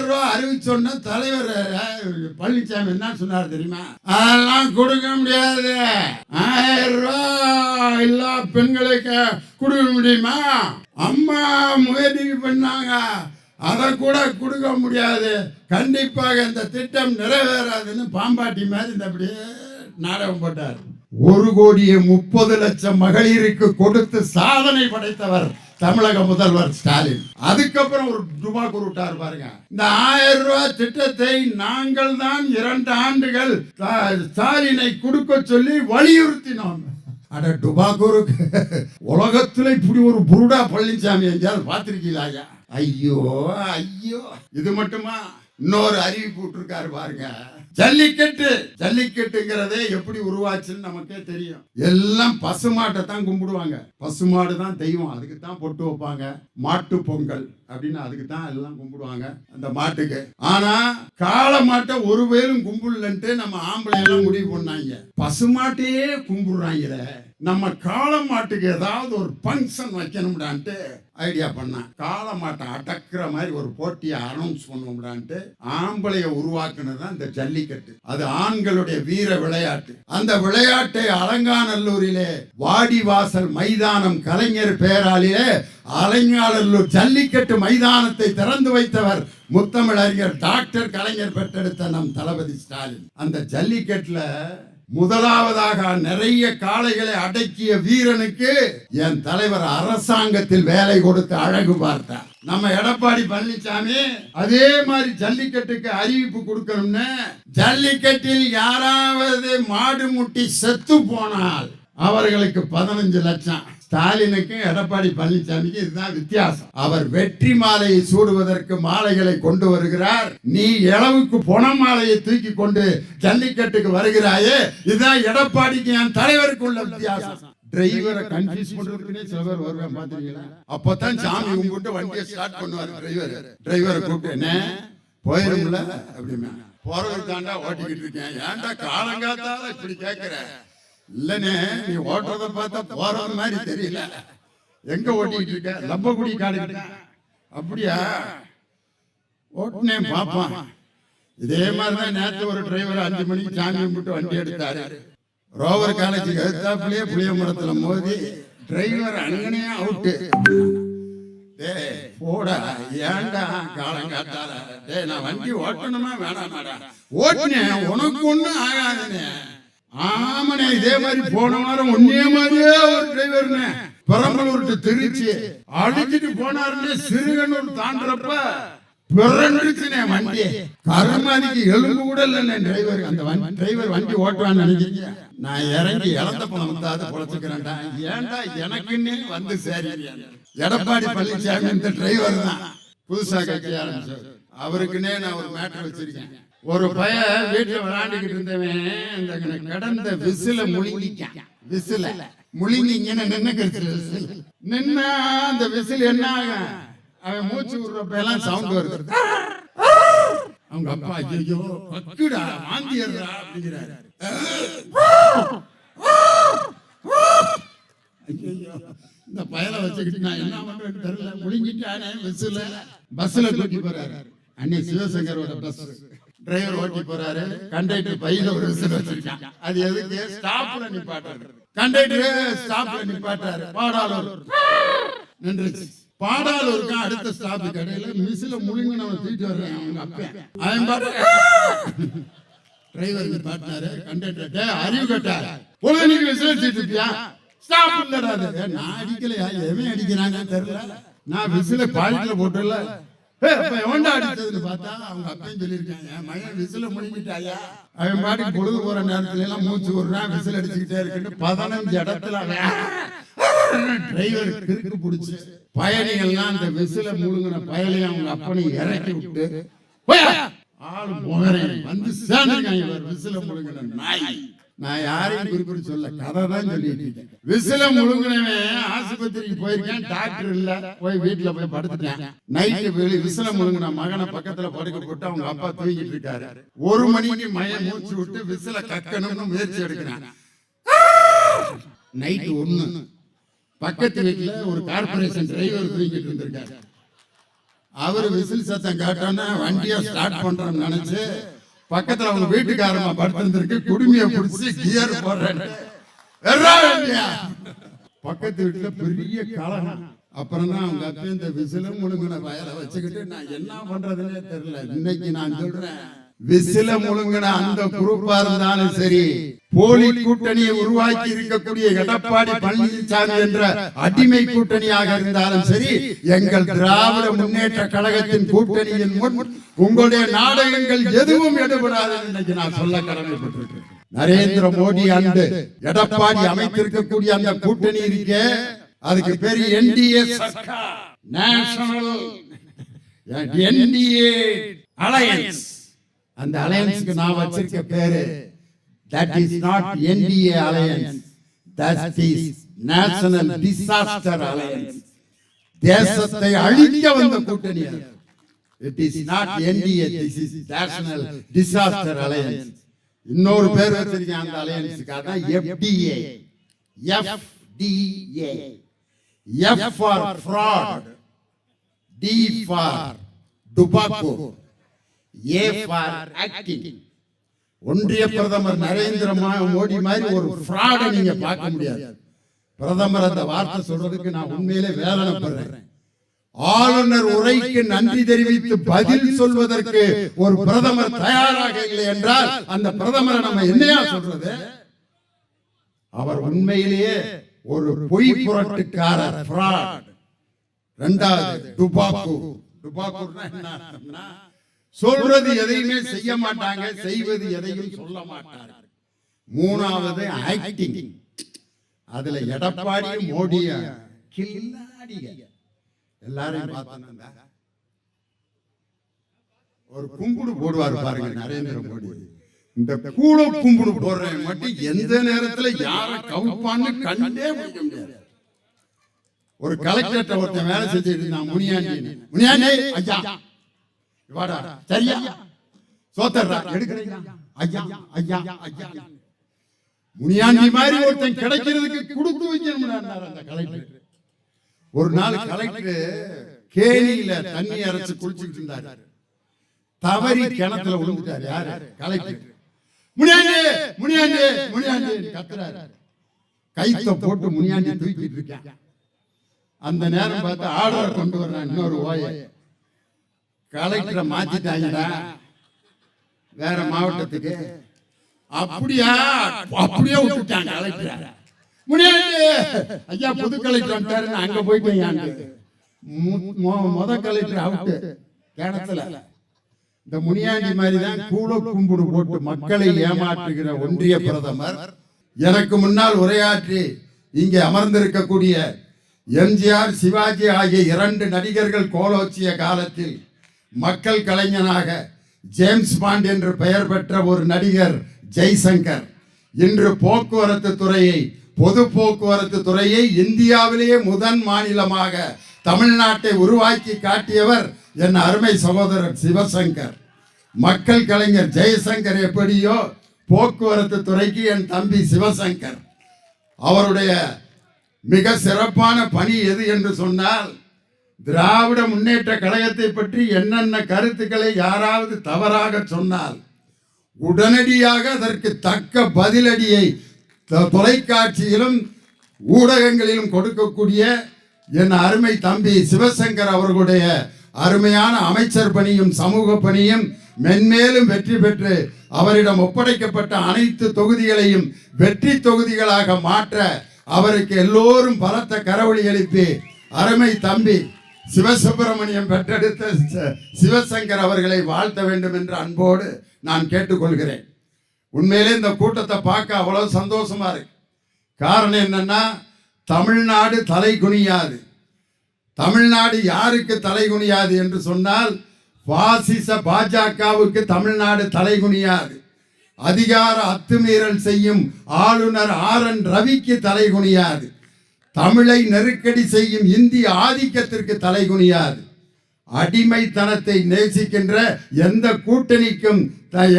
ரூபாய் அறிவிச்சோன்னா தலைவர் பழனிசாமி என்ன சொன்னார் தெரியுமா? அதெல்லாம் கொடுக்க முடியாது. 1000 ரூபாய் எல்லா பெண்களுக்கு கொடுக்க முடியுமா? அம்மா முயற்சி பண்ணாங்க, அதை கூட கொடுக்க முடியாது, கண்டிப்பாக இந்த திட்டம் நிறைவேறாதுன்னு பாம்பாட்டி மாதிரி இந்த அப்படியே நாடகம் போட்டார். 1,30,00,000 மகளிருக்கு கொடுத்து சாதனை படைத்தவர் தமிழக முதல்வர் ஸ்டாலின். அதுக்கப்புறம் ஒரு டுபாக்கூர் விட்டார் பாருங்க. இந்த 1000 ரூபாய் திட்டத்தை நாங்கள் தான் 2 ஆண்டுகள் ஸ்டாலினை கொடுக்க சொல்லி வலியுறுத்தினோம். அட டுபாக்கூருக்கு உலகத்துல இப்படி ஒரு புருடா பழனிசாமி எங்கேயாவது பார்த்திருக்கீங்களா? ஐயோ ஐயோ, இது மட்டுமா? இன்னொரு அறிவிப்பு விட்டுருக்காரு பாருங்க. ஜல்லிக்கட்டுங்கிறதே எப்படி உருவாச்சுன்னு நமக்கே தெரியும். எல்லாம் பசுமாட்டை தான் கும்பிடுவாங்க. பசுமாடு தான் தெய்வம், அதுக்கு தான் பொட்டு வைப்பாங்க. மாட்டு பொங்கல் அப்படின்னு அதுக்கு தான் எல்லாம் கும்பிடுவாங்க அந்த மாட்டுக்கு. ஆனா காளை மாட்டை ஒரு வேலும் கும்பிடலன்ட்டு நம்ம ஆம்பளை எல்லாம் முடிவு பண்ணாங்க. பசுமாட்டையே கும்பிடுறாங்க. நம்ம காளை மாட்டுக்கு ஏதாவது ஒரு பங்கன் வைக்கணும்டான்ட்டு ஐடியா பண்ணான். காளை மாட்டை அடக்குற மாதிரி ஒரு போட்டியை அனௌன்ஸ் பண்ணுவோம்டான்ட்டு ஆம்பளைய உருவாக்குனதுதான் இந்த ஜல்லிக்கட்டு. அது ஆண்களுடைய வீர விளையாட்டு. அந்த விளையாட்டை அலங்காநல்லூரிலே வாடிவாசல் மைதானம் கலைஞர் பேராலிலே அலங்காநல்லூர் ஜல்லிக்கட்டு மைதானத்தை திறந்து வைத்தவர் முத்தமிழறிஞர் டாக்டர் கலைஞர் பெற்றெடுத்த நம் தளபதி ஸ்டாலின். அந்த ஜல்லிக்கட்டுல முதலாவதாக நிறைய காளைகளை அடக்கிய வீரனுக்கு என் தலைவர் அரசாங்கத்தில் வேலை கொடுத்து அழகு பார்த்தார். நம்ம எடப்பாடி பழனிசாமி அதே மாதிரி ஜல்லிக்கட்டுக்கு அறிவிப்பு கொடுக்கணும்னு, ஜல்லிக்கட்டில் யாராவது மாடு முட்டி செத்து போனால் அவர்களுக்கு 15 லட்சம். ஸ்டாலினுக்கும் எடப்பாடி பழனிசாமிக்கு இதுதான் வித்தியாசம். அவர் வெற்றி மாலையை சூடுவதற்கு மாலைகளை கொண்டு வருகிறார். நீ இளவுக்கு பொண மாலையை தூக்கி கொண்டு ஜல்லிக்கட்டுக்கு வருகிறாயே, இதுதான் எடப்பாடிக்கு என் தலைவருக்கு உள்ள வித்தியாசம். டிரைவரை கன்ஃபியூஸ் பண்றதுக்குனே சில பேர் வருவாங்க, பாத்தீங்களா? அப்பதான் சாமி கும்பிட்டு வண்டியை ஸ்டார்ட் பண்ணுவார் டிரைவரை கூப்பிட்டு, என்ன போயிரும்ல அப்படின்னா, போறவர் தாண்டா ஓட்டிக்கிட்டு இருக்கேன், ஏன்டா காலங்காத்தால இப்படி கேட்கிற? இல்லனே, நீ ஓட்டுறத பார்த்தா போறது மாதிரி தெரியல, எங்க ஓட்டிக்கிட்டு இருக்க? லம்பகுடி காடு. அப்படியா? ஓட்டுனே பாப்பான். இதே மாதிரிதான் நேற்று ஒரு டிரைவர் 5 மணிக்கு சாமி கும்பிட்டு வண்டி எடுத்தாரு. ரோவர் காலேஜுக்கு எடுத்தாப்புலயே புளிய மரத்துல மோதி டிரைவர் அங்கனே அவுட்டு. போடா, ஏன்டா காலங்காத்தால? நான் வண்டி ஓட்டணுமா வேணாமாடா? ஓட்டுனேன், உனக்கு ஒண்ணும் ஆகாதுனே. ஆமனே, இதே மாதிரி போன வாரம் ஒன்னே மாதிரியே ஒரு டிரைவர்னு பெரம்பலூர் திருச்சி அடிச்சுட்டு போனாருன்னு சிறுகனூர் தாண்டறப்ப பிறந்துச்சுனே வண்டி. கருமாதிக்கு எலும்பு கூட இல்லைன்னு டிரைவர். அந்த டிரைவர் வண்டி ஓட்டுவான்னு நினைக்கிறீங்க? நான் இறங்கி இழந்த பணம் வந்தாத பொழைச்சுக்கிறேன்டா. ஏன்டா எனக்குன்னு வந்து சரி. எடப்பாடி பழனிசாமி இந்த டிரைவர் தான் புதுசா கட்சி ஆரம்பிச்சார். அவருக்குன்னே நான் ஒரு மேட்டர் வச்சிருக்கேன். ஒரு பையன் வீட்டுல விளையாண்டுகிட்டு இருந்தவன் இந்த கடந்த விசில முழுங்கிக்கான். விசில முழுங்கிங்கன்னு நின்னா அந்த விசில் என்ன ஆகும்? அவன் மூச்சு விடுறப்ப எல்லாம் சவுண்ட் வருது. அவங்க அப்பா ஐயோ பக்குடா வாந்தியறா அப்படிங்கிறாரு. ஐயோ, இந்த பயலை வச்சுக்கிட்டு நான் என்ன பண்றேன்னு தெரியல, முழுங்கிட்டானே விசில. பஸ்ல தூக்கி போறாரு. அன்னை சிவசங்கரோட பஸ் டிரைவர் ஓட்டி போறாரு. கண்டக்டர் பையில ஒரு விசில் வச்சிருக்கான். அது எதுக்கு? ஸ்டாப்ல நிப்பாட்டாரு. கண்டக்டர் ஸ்டாப்ல நிப்பாட்டாரு. பாடாலூர் நின்றுச்சு. பாடாலூருக்கு அடுத்த ஸ்டாப் கடையில மிசில முழுங்கினவன் தூக்கிட்டு வர்றேன். அவங்க அப்பா அவன் பாட்டு டிரைவர் நிப்பாட்டாரு. கண்டக்டர் அறிவு கட்டாரு, பொழுதுக்கு விசில் வச்சுட்டு இருக்கியா? ஸ்டாப் இல்லடா. நான் அடிக்கலையா, எவன் அடிக்கிறாங்கன்னு தெரியல, நான் விசில பாலிட்டில போட்டுல பார்த்தா அவங்க அப்பையும் சொல்லியிருக்காங்க, மகன் விசில முழுங்கிட்டாயா? அவன் பாட்டுக்கு பொழுது போற நேரத்துல எல்லாம் மூச்சு விடுறான், விசில் அடிச்சுக்கிட்டே இருக்கு. 15 இடத்துல டிரைவர் கிறுக்கு பிடிச்சு பயணிகள்லாம் அந்த விசில முழுங்கின பயலையும் அவங்க அப்பனை இறக்கி விட்டு ஆளு முகரேன் வந்து சேர்ந்துருக்காங்க. விசில முழுங்கின நாய். நான் யாரையும் குறிப்பிட்டு சொல்ல, கதை தான் சொல்லிட்டு இருக்கேன். விசில முழுங்கினவன் ஆஸ்பத்திரிக்கு போயிருக்கேன், டாக்டர் இல்ல, போய் வீட்டுல போய் படுத்துட்டேன். நைட்டு விசில முழுங்கின மகனை பக்கத்துல படுக்க போட்டு அவங்க அப்பா தூங்கிட்டு இருக்காரு. 1 மணிக்கு மகன் மூச்சு விட்டு விசில கக்கணும்னு முயற்சி எடுக்கிறான். நைட்டு 1 பக்கத்து வீட்டுல ஒரு கார்பரேஷன் டிரைவர் தூங்கிட்டு இருந்திருக்காரு. அவரு விசில் சத்தம் கேட்டோன்னா வண்டியை ஸ்டார்ட் பண்றோம்னு நினைச்சு பக்கத்துல அவங்க வீட்டுக்காரமா படுத்திருக்கு, குடுமையை பிடிச்சி கியர் போடுறேன். பக்கத்து வீட்டுல பெரிய கலகம். அப்புறம் தான் அவங்க அப்ப இந்த விசிலும் முழுங்கின வயலை வச்சுக்கிட்டு நான் என்ன பண்றதுன்னே தெரியல. இன்னைக்கு நான் சொல்றேன், விசில முழுங்கின அந்த குரூப்பா இருந்தாலும் சரி, போலி கூட்டணியை உருவாக்கி இருக்கக்கூடிய எடப்பாடி பழனிசாமி என்ற அடிமை கூட்டணியாக இருந்தாலும் சரி, எங்கள் திராவிட முன்னேற்ற கழகத்தின் கூட்டணியின் முன் உங்களுடைய நாடகங்கள் எதுவும் எடுபடாது இன்னைக்கு நான் சொல்ல கடமைப்பட்டிருக்கிறேன். நரேந்திர மோடி அண்டு எடப்பாடி அமைத்திருக்கக்கூடிய அந்த கூட்டணி இருக்கே, அதுக்கு பேரு NDA Sarkar, national NDA alliance. அந்த அலையன்ஸ்க்கு நான் வச்சிருக்க பேரு that is not NDA alliance, that is national disaster alliance. தேசத்தை அழிக்க வந்த கூட்டணி. It is not NDA, this is national disaster alliance. இன்னொரு பேர் வச்சிருக்கேன் அந்த அலையன்ஸ்க்கு, அதான் FDA. FDA. F for fraud, D for tobacco, A for acting. ஒன்றிய பிரதமர் நரேந்திர மோடி மாதிரி ஒரு ஃப்ராட நீங்க பார்க்க முடியாது. பிரதமர் அந்த வார்த்தை சொல்றதுக்கு நான் உண்மையிலே வேதனைப்படுறேன். ஆளுநர் உரைக்கு நன்றி தெரிவித்து பதில் சொல்வதற்கு ஒரு பிரதமர் தயாராக இல்லை என்றால் அந்த பிரதமரை நம்ம என்னையா சொல்றது? அவர் உண்மையிலேயே ஒரு பொய் புரட்டுக்காரர், ஃப்ராட். இரண்டாவது டுபாக்கூ. டுபாக்கூன்னா என்ன? சொல்றது எதையுமே செய்ய மாட்டாங்க, செய்வது எதையும் சொல்ல மாட்டாங்க. மூணாவது ஆக்டிங். அதுல எடப்பாடி மோடிய கில்லாடிங்க. எல்லாரையும் பார்த்தா ஒரு கும்பிடு போடுவார் பாருங்க நரேந்திர மோடி. இந்த கூட கும்பிடு போடுறேன் மட்டும் எந்த நேரத்துல யார கவுப்பான்னு கண்டே முடிய முடியாது. ஒரு கலெக்டர் ஒருத்தன் வேலை செஞ்சுட்டு இருந்தான், முனியாண்டி. முனியாண்டி ஐயா வாடா, சரியா சோத்தர்றா எடுக்கிறீங்க ஐயா ஐயா ஐயா. முனியாண்டி மாதிரி ஒருத்தன் கிடைக்கிறதுக்கு கொடுத்து வைக்கணும் அந்த கலெக்டர். ஒரு நாள் கலெக்டர் கேணியில தண்ணி அரைச்சு குளிச்சுட்டு இருந்தாரு. தவறி கிணத்துல விழுந்துட்டாரு. யாரு? கலெக்டர். முனியாண்டி முனியாண்டி முனியாண்டி கத்துறாரு. கைத்த போட்டு முனியாண்டி தூக்கிட்டு இருக்கான். அந்த நேரம் பார்த்து ஆர்டர் கொண்டு வர்றான் இன்னொரு ஓய. கலெக்டரை மாத்திட்டாங்கடா வேற மாவட்டத்துக்கு. அப்படியா? அப்படியே விட்டுட்டாங்க கலெக்டர். முனியாண்டி ஐயா புது கலெக்டர் வந்துட்டாருன்னு அங்க போயிட்டேன். முத கலெக்டர் அவுட்டு கிணத்துல. இந்த முனியாண்டி மாதிரி தான் கூட கும்பிடு போட்டு மக்களை ஏமாற்றுகிற ஒன்றிய பிரதமர். எனக்கு முன்னால் உரையாற்றி இங்கே அமர்ந்திருக்கக்கூடிய எம்ஜிஆர், சிவாஜி ஆகிய 2 நடிகர்கள் கோலோச்சிய காலத்தில் மக்கள் கலைஞனாக ஜேம்ஸ் பாண்ட் என்று பெயர் பெற்ற ஒரு நடிகர் ஜெய்சங்கர் இன்று போக்குவரத்து துறையை, பொது போக்குவரத்து துறையை இந்தியாவிலேயே முதன் மாநிலமாக தமிழ்நாட்டை உருவாக்கி காட்டியவர் என் அருமை சகோதரர் சிவசங்கர். மக்கள் கலைஞர் ஜெயசங்கர் எப்படியோ போக்குவரத்து துறைக்கு என் தம்பி சிவசங்கர். அவருடைய மிக சிறப்பான பணி எது என்று சொன்னால், திராவிட முன்னேற்ற கழகத்தை பற்றி என்னென்ன கருத்துக்களை யாராவது தவறாக சொன்னால் உடனடியாக அதற்கு தக்க பதிலடியை தொலைக்காட்சியிலும் ஊடகங்களிலும் கொடுக்கக்கூடிய என் அருமை தம்பி சிவசங்கர் அவர்களுடைய அருமையான அமைச்சர் பணியும் சமூக பணியும் மென்மேலும் வெற்றி பெற்று அவரிடம் ஒப்படைக்கப்பட்ட அனைத்து தொகுதிகளையும் வெற்றி தொகுதிகளாக மாற்ற அவருக்கு எல்லோரும் பலத்த கரவொலி எழுப்பி அருமை தம்பி சிவசுப்பிரமணியம் பெற்றெடுத்த சிவசங்கர் அவர்களை வாழ்த்த வேண்டும் என்று அன்போடு நான் கேட்டுக்கொள்கிறேன். உண்மையிலே இந்த கூட்டத்தை பார்க்க அவ்வளவு சந்தோஷமா இருக்கு. காரணம் என்னன்னா, தமிழ்நாடு தலை குனியாது. தமிழ்நாடு யாருக்கு தலை குனியாது என்று சொன்னால், பாசிச பாஜகவுக்கு தமிழ்நாடு தலை குனியாது. அதிகார அத்துமீறல் செய்யும் ஆளுநர் RN ரவிக்கு தலை குனியாது. தமிழை நெருக்கடி செய்யும் இந்திய ஆதிக்கத்திற்கு தலை குனியாது. அடிமைத்தனத்தை நேசிக்கின்ற எந்த கூட்டணிக்கும்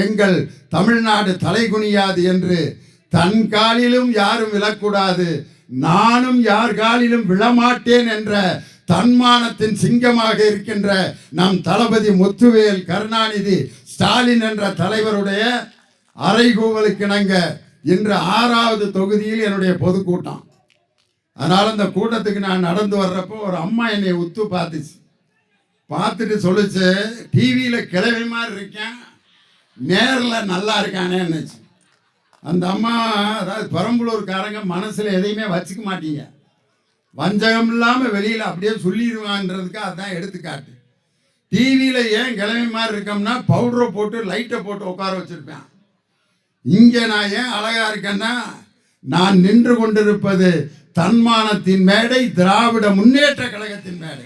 எங்கள் தமிழ்நாடு தலை குனியாது என்று தன் காலிலும் யாரும் விழக்கூடாது, நானும் யார் காலிலும் விழமாட்டேன் என்ற தன்மானத்தின் சிங்கமாக இருக்கின்ற நம் தளபதி முத்துவேல் கருணாநிதி ஸ்டாலின் என்ற தலைவருடைய அறைகூவலுக்கிணங்க இன்று 6வது தொகுதியில் என்னுடைய பொதுக்கூட்டம். அதனால இந்த கூட்டத்துக்கு நான் நடந்து வர்றப்போ ஒரு அம்மா என்னை உத்து பார்த்துட்டு சொல்லிச்சு, டிவியில் கிளவி மாதிரி இருக்கேன், நேரில் நல்லா இருக்கானேன்னுச்சு. அந்த அம்மா, அதாவது பெரம்பலூர்காரங்க மனசில் எதையுமே வச்சுக்க மாட்டீங்க, வஞ்சகம் இல்லாமல் வெளியில் அப்படியே சொல்லிடுவான்றதுக்கு அதுதான் எடுத்துக்காட்டு. டிவியில் ஏன் கிளவி மாதிரி இருக்கோம்னா பவுடரை போட்டு லைட்டை போட்டு உட்கார வச்சுருப்பேன். இங்கே நான் ஏன் அழகாக இருக்கேன்னா, நான் நின்று கொண்டிருப்பது தன்மானத்தின் மேடை, திராவிட முன்னேற்ற கழகத்தின் மேடை.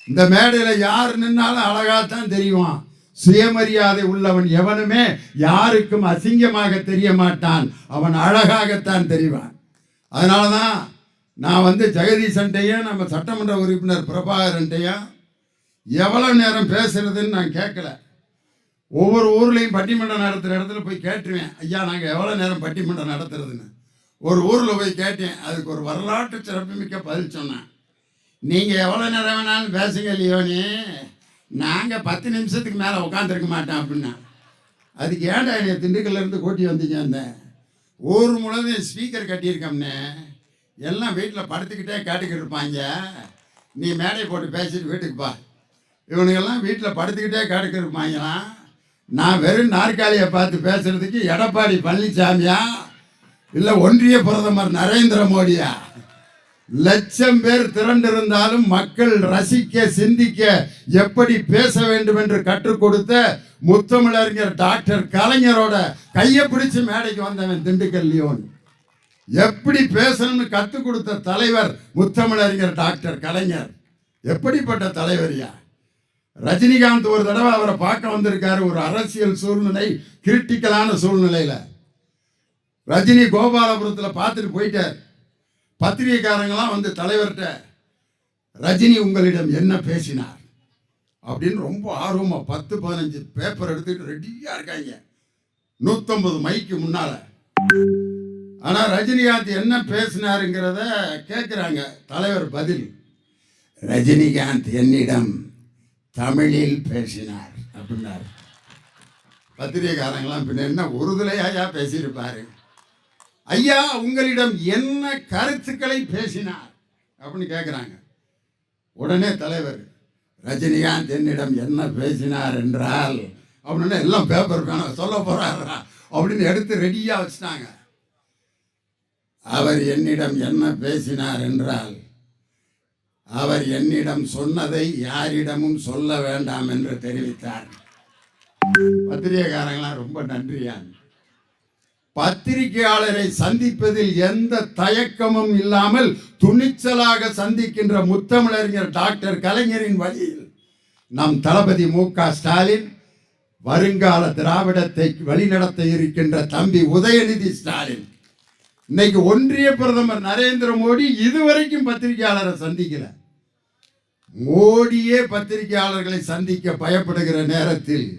இந்த மேடையில் யார் நின்னாலும் அழகாத்தான் தெரியும். சுயமரியாதை உள்ளவன் எவனுமே யாருக்கும் அசிங்கமாக தெரிய மாட்டான், அவன் அழகாகத்தான் தெரிவான். அதனால தான் நான் ஜெகதீசன்ட்டையும் நம்ம சட்டமன்ற உறுப்பினர் பிரபாகரன்ட்டையும் எவ்வளோ நேரம் பேசுறதுன்னு நான் கேட்கல. ஒவ்வொரு ஊர்லேயும் பட்டிமன்றம் நடத்துகிற இடத்துல போய் கேட்டுருவேன், ஐயா நாங்கள் எவ்வளோ நேரம் பட்டிமன்றம் நடத்துறதுன்னு. ஒரு ஊரில் போய் கேட்டேன், அதுக்கு ஒரு வரலாற்று சிறப்புமிக்க பதில் சொன்னேன். நீங்கள் எவ்வளோ நேரம் வேணாலும் பேசுங்க லியோனி, நாங்கள் 10 நிமிஷத்துக்கு மேலே உட்காந்துருக்க மாட்டோம் அப்படின்னா. அதுக்கு ஏன்டா என்னை திண்டுக்கல்லேருந்து கூட்டி வந்தீங்க? அந்த ஊர் முழுவதும் ஸ்பீக்கர் கட்டியிருக்கோம்னே, எல்லாம் வீட்டில் படுத்துக்கிட்டே கேட்டுக்கிட்டு இருப்பாங்க, நீ மேடை போட்டு பேசிட்டு வீட்டுக்கு பா. இவனுங்கெல்லாம் வீட்டில் படுத்துக்கிட்டே கேட்டுக்கிட்டு இருப்பாங்களாம். நான் வெறும் நாற்காலியை பார்த்து பேசுறதுக்கு எடப்பாடி பழனிசாமியா இல்லை ஒன்றிய பிரதமர் நரேந்திர மோடியா? லட்சம் பேர் திரண்டிருந்தாலும் மக்கள் ரசிக்க சிந்திக்க எப்படி பேச வேண்டும் என்று கற்றுக் கொடுத்த முத்தமிழறிஞர் டாக்டர் கலைஞரோட கையை பிடிச்சு மேடைக்கு வந்தவன் திண்டுக்கல் லியோன். எப்படி பேசணும்னு கற்றுக் கொடுத்த தலைவர் முத்தமிழறிஞர் டாக்டர் கலைஞர். எப்படிப்பட்ட தலைவரியா? ரஜினிகாந்த் ஒரு தடவை அவரை பார்க்க வந்திருக்காரு, ஒரு அரசியல் சூழ்நிலை, கிரிட்டிக்கலான சூழ்நிலையில். ரஜினி கோபாலபுரத்தில் பார்த்துட்டு போயிட்டார். பத்திரிகைக்காரங்களாம் தலைவர்கிட்ட, ரஜினி உங்களிடம் என்ன பேசினார் அப்படின்னு ரொம்ப ஆர்வமாக 10-15 பேப்பர் எடுத்துக்கிட்டு ரெடியாக இருக்காங்க 150 மைக்கு முன்னால். ஆனால் ரஜினிகாந்த் என்ன பேசினாருங்கிறத கேட்குறாங்க. தலைவர் பதில், ரஜினிகாந்த் என்னிடம் தமிழில் பேசினார் அப்படின்னாரு. பத்திரிகைக்காரங்களாம் பின்ன என்ன உறுதுலையா பேசியிருப்பாரு? ஐயா உங்களிடம் என்ன கருத்துக்களை பேசினார் அப்படின்னு கேட்குறாங்க. உடனே தலைவர், ரஜினிகாந்த் என்னிடம் என்ன பேசினார் என்றால் அப்படின்னா எல்லாம் பேப்பர் வேணும் சொல்ல போறாரா அப்படின்னு எடுத்து ரெடியாக வச்சுட்டாங்க. அவர் என்னிடம் என்ன பேசினார் என்றால், அவர் என்னிடம் சொன்னதை யாரிடமும் சொல்ல வேண்டாம் என்று தெரிவித்தார். பத்திரிகைக்காரங்களாம் ரொம்ப நன்றியான். பத்திரிகையாளரை சந்திப்பதில் எந்த தயக்கமும் இல்லாமல் துணிச்சலாக சந்திக்கின்ற முத்தமிழறிஞர் டாக்டர் கலைஞரின் வழியில் நம் தளபதி மு.க. ஸ்டாலின், வருங்கால திராவிடத்தை வழிநடத்த இருக்கின்ற தம்பி உதயநிதி ஸ்டாலின், இன்னைக்கு ஒன்றிய பிரதமர் நரேந்திர மோடி இதுவரைக்கும் பத்திரிகையாளரை சந்திக்கல. மோடியே பத்திரிகையாளர்களை சந்திக்க பயப்படுகிற நேரத்தில்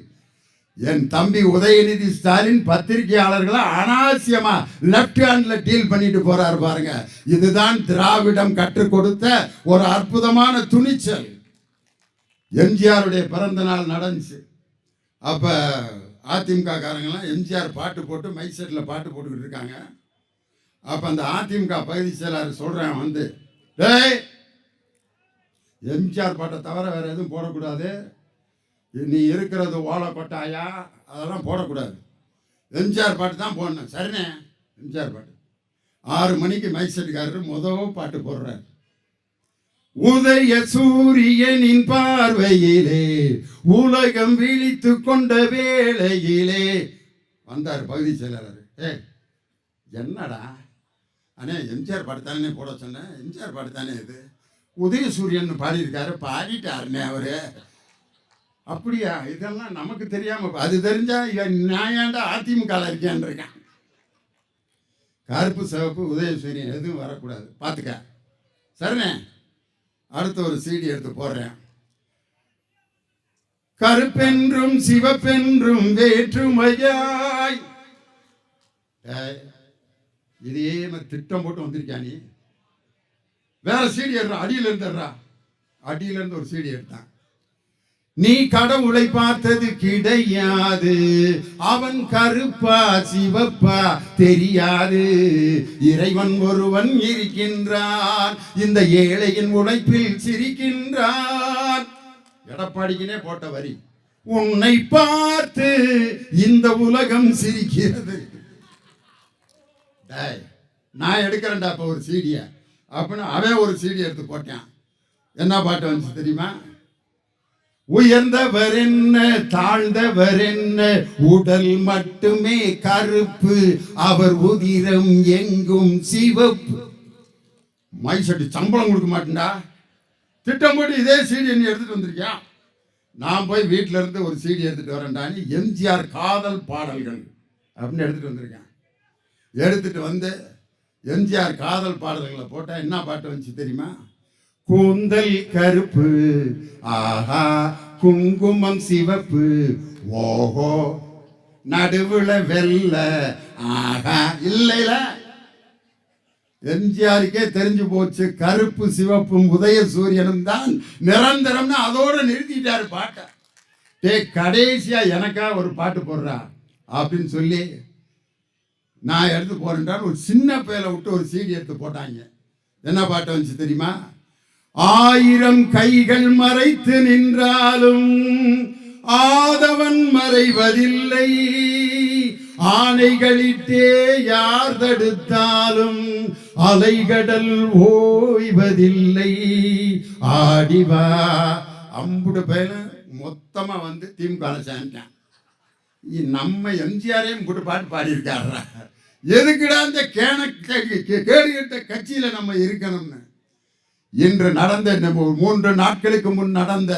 என் தம்பி உதயநிதி ஸ்டாலின் பத்திரிகையாளர்களை அனாவசியமா லெப்ட் ஹேண்ட்ல டீல் பண்ணிட்டு போறாரு பாருங்க. இதுதான் திராவிடம் கற்றுக் கொடுத்த ஒரு அற்புதமான துணிச்சல். எம்ஜிஆருடைய பிறந்த நாள் நடந்துச்சு. அப்ப அதிமுக காரங்கெல்லாம் எம்ஜிஆர் பாட்டு போட்டு மைக் செட்டில் பாட்டு போட்டுக்கிட்டு இருக்காங்க. அப்ப அந்த அதிமுக பகுதி செயலாளர் சொல்றேன் டேய், எம்ஜிஆர் பாட்டை தவிர வேற எதுவும் போடக்கூடாது, நீ இருக்கிறது ஓலை கொட்டாயா, அதெல்லாம் போடக்கூடாது, எம்ஜிஆர் பாட்டு தான் போடணும். சரிண்ணே, எம்ஜிஆர் பாட்டு. 6 மணிக்கு மைக் செட்டுக்காரர் முதல் பாட்டு போடுறார். உதய சூரியனின் பார்வையிலே உலகம் விழித்து கொண்ட வேளையிலே வந்தார் பகுதி செயலாளர். என்னடா அண்ணே, எம்ஜிஆர் பாட்டு தானே போட சொன்னேன், எம்ஜிஆர் பாட்டு தானே இது, உதயசூரியன் பாடியிருக்காரு, பாடிட்டாருண்ணே அவரு. அப்படியா, இதெல்லாம் நமக்கு தெரியாம, அது தெரிஞ்சா நான் ஏன்டா அதிமுக இருக்கேன் இருக்கான். கருப்பு சிவப்பு உதயசூரியன் எதுவும் வரக்கூடாது பார்த்துக்க. சரிண்ணே, அடுத்த ஒரு CD எடுத்து போடுறேன். கருப்பென்றும் சிவப்பென்றும் வேற்றுமையாய், இதையே திட்டம் போட்டு வந்திருக்கா நீ. வேற CD எடுறா, அடியில் இருந்துடுறா. அடியிலேருந்து ஒரு சீடி எடுத்தான். நீ கடவுளை பார்த்தது கிடையாது, அவன் கருப்பா சிவப்பா தெரியாது, இறைவன் ஒருவன் இருக்கின்றான், இந்த ஏழையின் உழைப்பில் சிரிக்கின்றான். எடப்பாடிக்குனே போட்ட வரி, உன்னை பார்த்து இந்த உலகம் சிரிக்கிறது. நான் எடுக்கிறேன்டா இப்போ ஒரு சீடிய அப்படின்னு அவன் ஒரு சீடி எடுத்து போட்டான். என்ன பாட்டு வந்துச்சு தெரியுமா? உயர்ந்தவர் என்ன தாழ்ந்தவர் என்ன, உடல் மட்டுமே கருப்பு, அவர் உதிரம் எங்கும் சிவப்பு. மைசட்டி சம்பளம் கொடுக்க மாட்டேன்டா, திட்டம் போட்டு இதே சீடி நீ எடுத்துட்டு வந்திருக்கியா? நான் போய் வீட்டில இருந்து ஒரு சீடி எடுத்துட்டு வரேன்டான்னு எம்ஜிஆர் காதல் பாடல்கள் அப்படின்னு எடுத்துட்டு வந்திருக்கேன். எடுத்துட்டு வந்து எம்ஜிஆர் காதல் பாடல்களை போட்டா என்ன பாட்டு வந்துச்சு தெரியுமா? கூந்தல் கருப்பு ஆஹா, குங்குமம் சிவப்பு ஓஹோ, நடுவுல வெள்ள ஆஹா. இல்லைல, எம்ஜிஆருக்கே தெரிஞ்சு போச்சு கருப்பு சிவப்பும் உதய சூரியனும் தான் நிரந்தரம்னு, அதோட நிறுத்திட்டாரு பாட்டை. கடைசியா எனக்கா ஒரு பாட்டு போடுறா அப்படின்னு சொல்லி நான் எடுத்து போறேன்றால் ஒரு சின்ன பேரை விட்டு ஒரு சீடி எடுத்து போட்டாங்க. என்ன பாட்டு வந்துச்சு தெரியுமா? ஆயிரம் கைகள் மறைத்து நின்றாலும் ஆதவன் மறைவதில்லை, ஆணைகளிட்டே யார் தடுத்தாலும் அலைகடல் ஓய்வதில்லை, ஆடிவா. அம்புடு பேர மொத்தமா வந்து திமுக சேர்ந்தான். நம்ம எம்ஜிஆரையும் கூட பாட்டு பாடியிருக்காரா? எதுக்குடா இந்த கேடுகிட்ட கட்சியில நம்ம இருக்கணும்னு. இன்று நடந்த 3 நாட்களுக்கு முன் நடந்த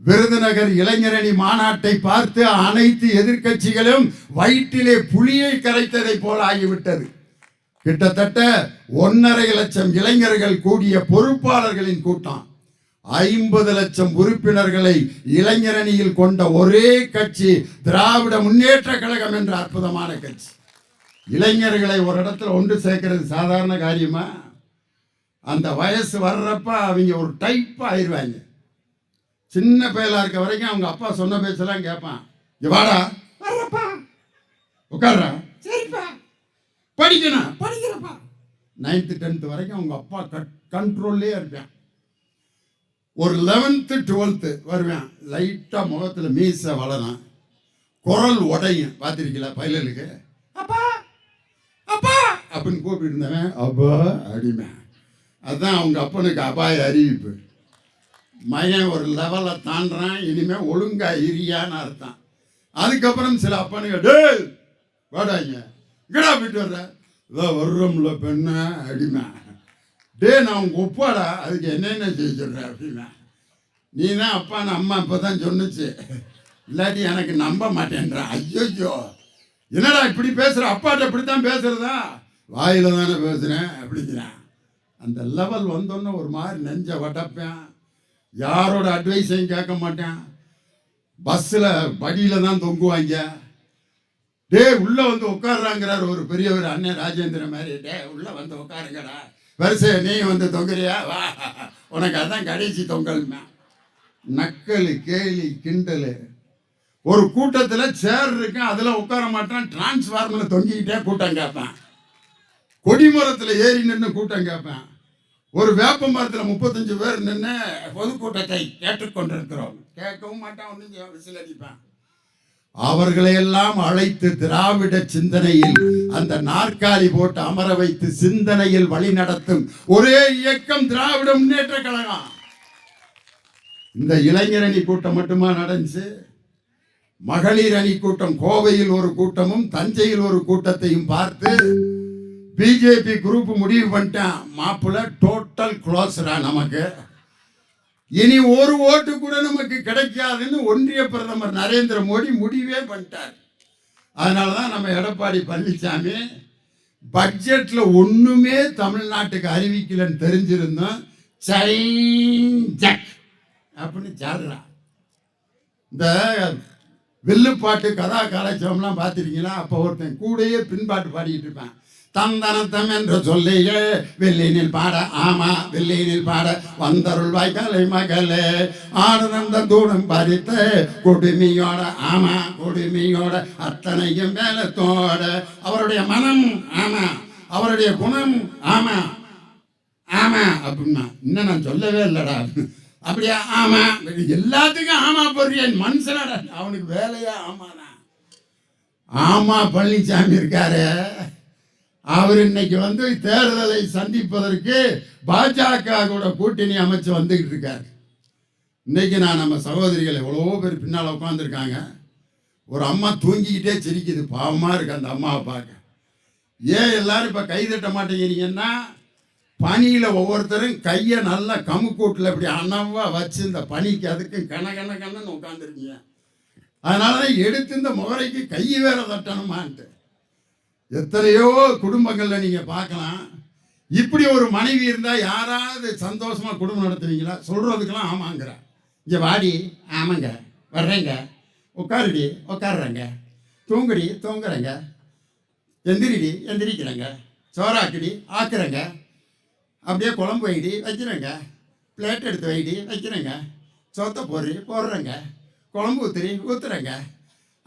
விருதுநகர் இளைஞரணி மாநாட்டை பார்த்து அனைத்து எதிர்க்கட்சிகளும் வயிற்றிலே புளியை கரைத்ததை போல ஆகிவிட்டது. கிட்டத்தட்ட 1.5 லட்சம் இளைஞர்கள் கூடிய பொறுப்பாளர்களின் கூட்டம், 50 லட்சம் உறுப்பினர்களை இளைஞரணியில் கொண்ட ஒரே கட்சி திராவிட முன்னேற்ற கழகம் என்ற அற்புதமான கட்சி. இளைஞர்களை ஒரு இடத்துல ஒன்று சேர்க்கிறது சாதாரண காரியமா? அந்த வயசு வர்றப்ப அவங்க ஒரு டைப் ஆயிடுவாங்க. சின்ன பயலா இருக்க வரைக்கும் அவங்க அப்பா சொன்ன பேச்செல்லாம் கேட்பான். வாடா, வர்றப்பா, உட்கார்றா, சரிப்பா, படிக்கணும், படிக்கிறப்பா. 9th 10th வரைக்கும் அவங்க அப்பா கண்ட்ரோல்லே இருப்பான். ஒரு 11th 12th வருவேன், லைட்டா முகத்துல மீச வளரும், குரல் உடையும். பார்த்திருக்கீங்களா பையலுக்கு? அப்பா அப்பா அப்படின்னு கூப்பிட்டு இருந்தவன் அப்பா அடிமை. அதுதான் அவங்க அப்பனுக்கு அபாய அறிவிப்பு. மையன் ஒரு லெவலை தாண்டான், இனிமே ஒழுங்கா இரியான்னு அர்த்தம். அதுக்கப்புறம் சில அப்பனுங்க டே வாடாங்க இங்கடா போயிட்டு வர்ற, இதான் வர்றோம்ல பெண்ண அடிமை. டே நான் உங்க ஒப்பாடா, அதுக்கு என்னென்ன செய்ய சொல்ற அப்படின்னா, நீ தான் அப்பான்னு அம்மா இப்போ தான் சொன்னுச்சு, இல்லாட்டி எனக்கு நம்ப மாட்டேன்றா. ஐயோ என்னடா இப்படி பேசுற, அப்பாட்ட இப்படித்தான் பேசுறதா? வாயில தானே பேசுறேன் அப்படிங்கிறேன். அந்த லெவல் வந்தோன்னு ஒரு மாதிரி நெஞ்ச வடப்பேன், யாரோட அட்வைஸையும் கேட்க மாட்டேன். பஸ்ஸில் படியில தான் தொங்குவாங்க. டே உள்ள வந்து உட்காடுறாங்கிறார் ஒரு பெரியவர், அண்ணன் ராஜேந்திர மாதிரி. டே உள்ள வந்து உட்காருங்கடா, வரிசை நீ வந்து தொங்குறியா, வா உனக்கு அதான் கடைசி தொங்கல்மே. நக்கல் கேலி கிண்டல். ஒரு கூட்டத்தில் சேர் இருக்கேன், அதில் உட்கார மாட்டான், டிரான்ஸ்ஃபார்மரில் தொங்கிக்கிட்டே கூட்டம் கேட்பேன். கொடிமரத்தில் ஏறி நின்று கூட்டம் கேட்பேன். ஒரு வேப்ப மரத்தில் 35 பேர் நின்று பொதுக்கூட்டத்தை கேட்டுக்கொண்டிருக்கிறோம், கேட்கவும் மாட்டான், ஒன்றும் விசில் அடிப்பேன். அவர்களையெல்லாம் அழைத்து திராவிட சிந்தனையில் அந்த நாற்காலி போட்டு அமர வைத்து சிந்தனையில் வழி நடத்தும் ஒரே இயக்கம் திராவிட முன்னேற்ற கழகம். இந்த இளைஞரணி கூட்டம் மட்டுமா நடந்துச்சு? மகளிர் அணி கூட்டம் கோவையில் ஒரு கூட்டமும் தஞ்சையில் ஒரு கூட்டத்தையும் பார்த்து பிஜேபி குரூப் முடிவு பண்ணிட்டான், மாப்பிள்ள டோட்டல் க்ளோஸ்ரா, நமக்கு இனி ஒரு ஓட்டு கூட நமக்கு கிடைக்காதுன்னு ஒன்றிய பிரதமர் நரேந்திர மோடி முடிவே பண்ணிட்டார். அதனாலதான் நம்ம எடப்பாடி பழனிசாமி பட்ஜெட்ல ஒண்ணுமே தமிழ்நாட்டுக்கு அறிவிக்கலன்னு தெரிஞ்சிருந்தோம், அப்படின்னு சொல்றான். இந்த வில்லுப்பாட்டு கதா காலட்சேபம்லாம் பார்த்துருக்கீங்களா? அப்போ ஒருத்தன் கூடயே பின்பாட்டு பாடிக்கிட்டு இருப்பேன், தந்தனத்தம் என்று சொல்லியே வெள்ளினில் பாட ஆமா வெள்ளினில் பாட வந்தருள்வாய் கலை மகளே ஆனந்த தூணம் பறித்து கொடுமையோட ஆமா கொடுமையோட அத்தனையும் மேலத்தோட அவருடைய மனம் ஆமா அவருடைய குணம் ஆமா ஆமா அப்படின்னா இன்னும் நான் சொல்லவே இல்லடா அப்படியா ஆமா எல்லாத்துக்கும் ஆமா போடுறேன் மனுஷனடா அவனுக்கு வேலையா ஆமாண்ணா ஆமா பழனிசாமி இருக்காரு அவர் இன்னைக்கு தேர்தலை சந்திப்பதற்கு பாஜக கூட கூட்டணி அமைச்சு வந்துகிட்டு இருக்காரு. இன்னைக்கு நான் நம்ம சகோதரிகள் எவ்வளவோ பேர் பின்னால் உட்காந்துருக்காங்க. ஒரு அம்மா தூங்கிக்கிட்டே சிரிக்குது, பாவமா இருக்கு அந்த அம்மாவை பார்க்க. ஏன் எல்லாரும் இப்ப கை தட்ட மாட்டேங்கிறீங்கன்னா, பனியில ஒவ்வொருத்தரும் கையை நல்லா கமுக்கூட்டில் இப்படி அணவா வச்சு இந்த பனிக்கு அதுக்கு கண்ணன்னு உட்காந்துருக்கீங்க. அதனாலதான் எடுத்து இந்த முகரைக்கு கை வேற தட்டணுமான்ட்டு. எத்தனையோ குடும்பங்கள்ல நீங்க பார்க்கலாம். இப்படி ஒரு மனைவி இருந்தா யாராவது சந்தோஷமா குடும்பம் நடத்துவீங்களா? சொல்றதுக்கெல்லாம் ஆமாங்கிற. இங்க வாடி ஆமாங்க வர்றேங்க, உட்காருடி உட்காடுறேங்க, தூங்குடி தூங்குறேங்க, எந்திரிடி எந்திரிக்கிறேங்க, சோறாக்குடி ஆக்குறேங்க, அப்படியே குழம்பு வைடி வைக்கிறேங்க, பிளேட் எடுத்து வைடி வைக்கிறேங்க, சோத்தை போடுறேங்க, குழம்பு ஊத்துறி ஊத்துறேங்க,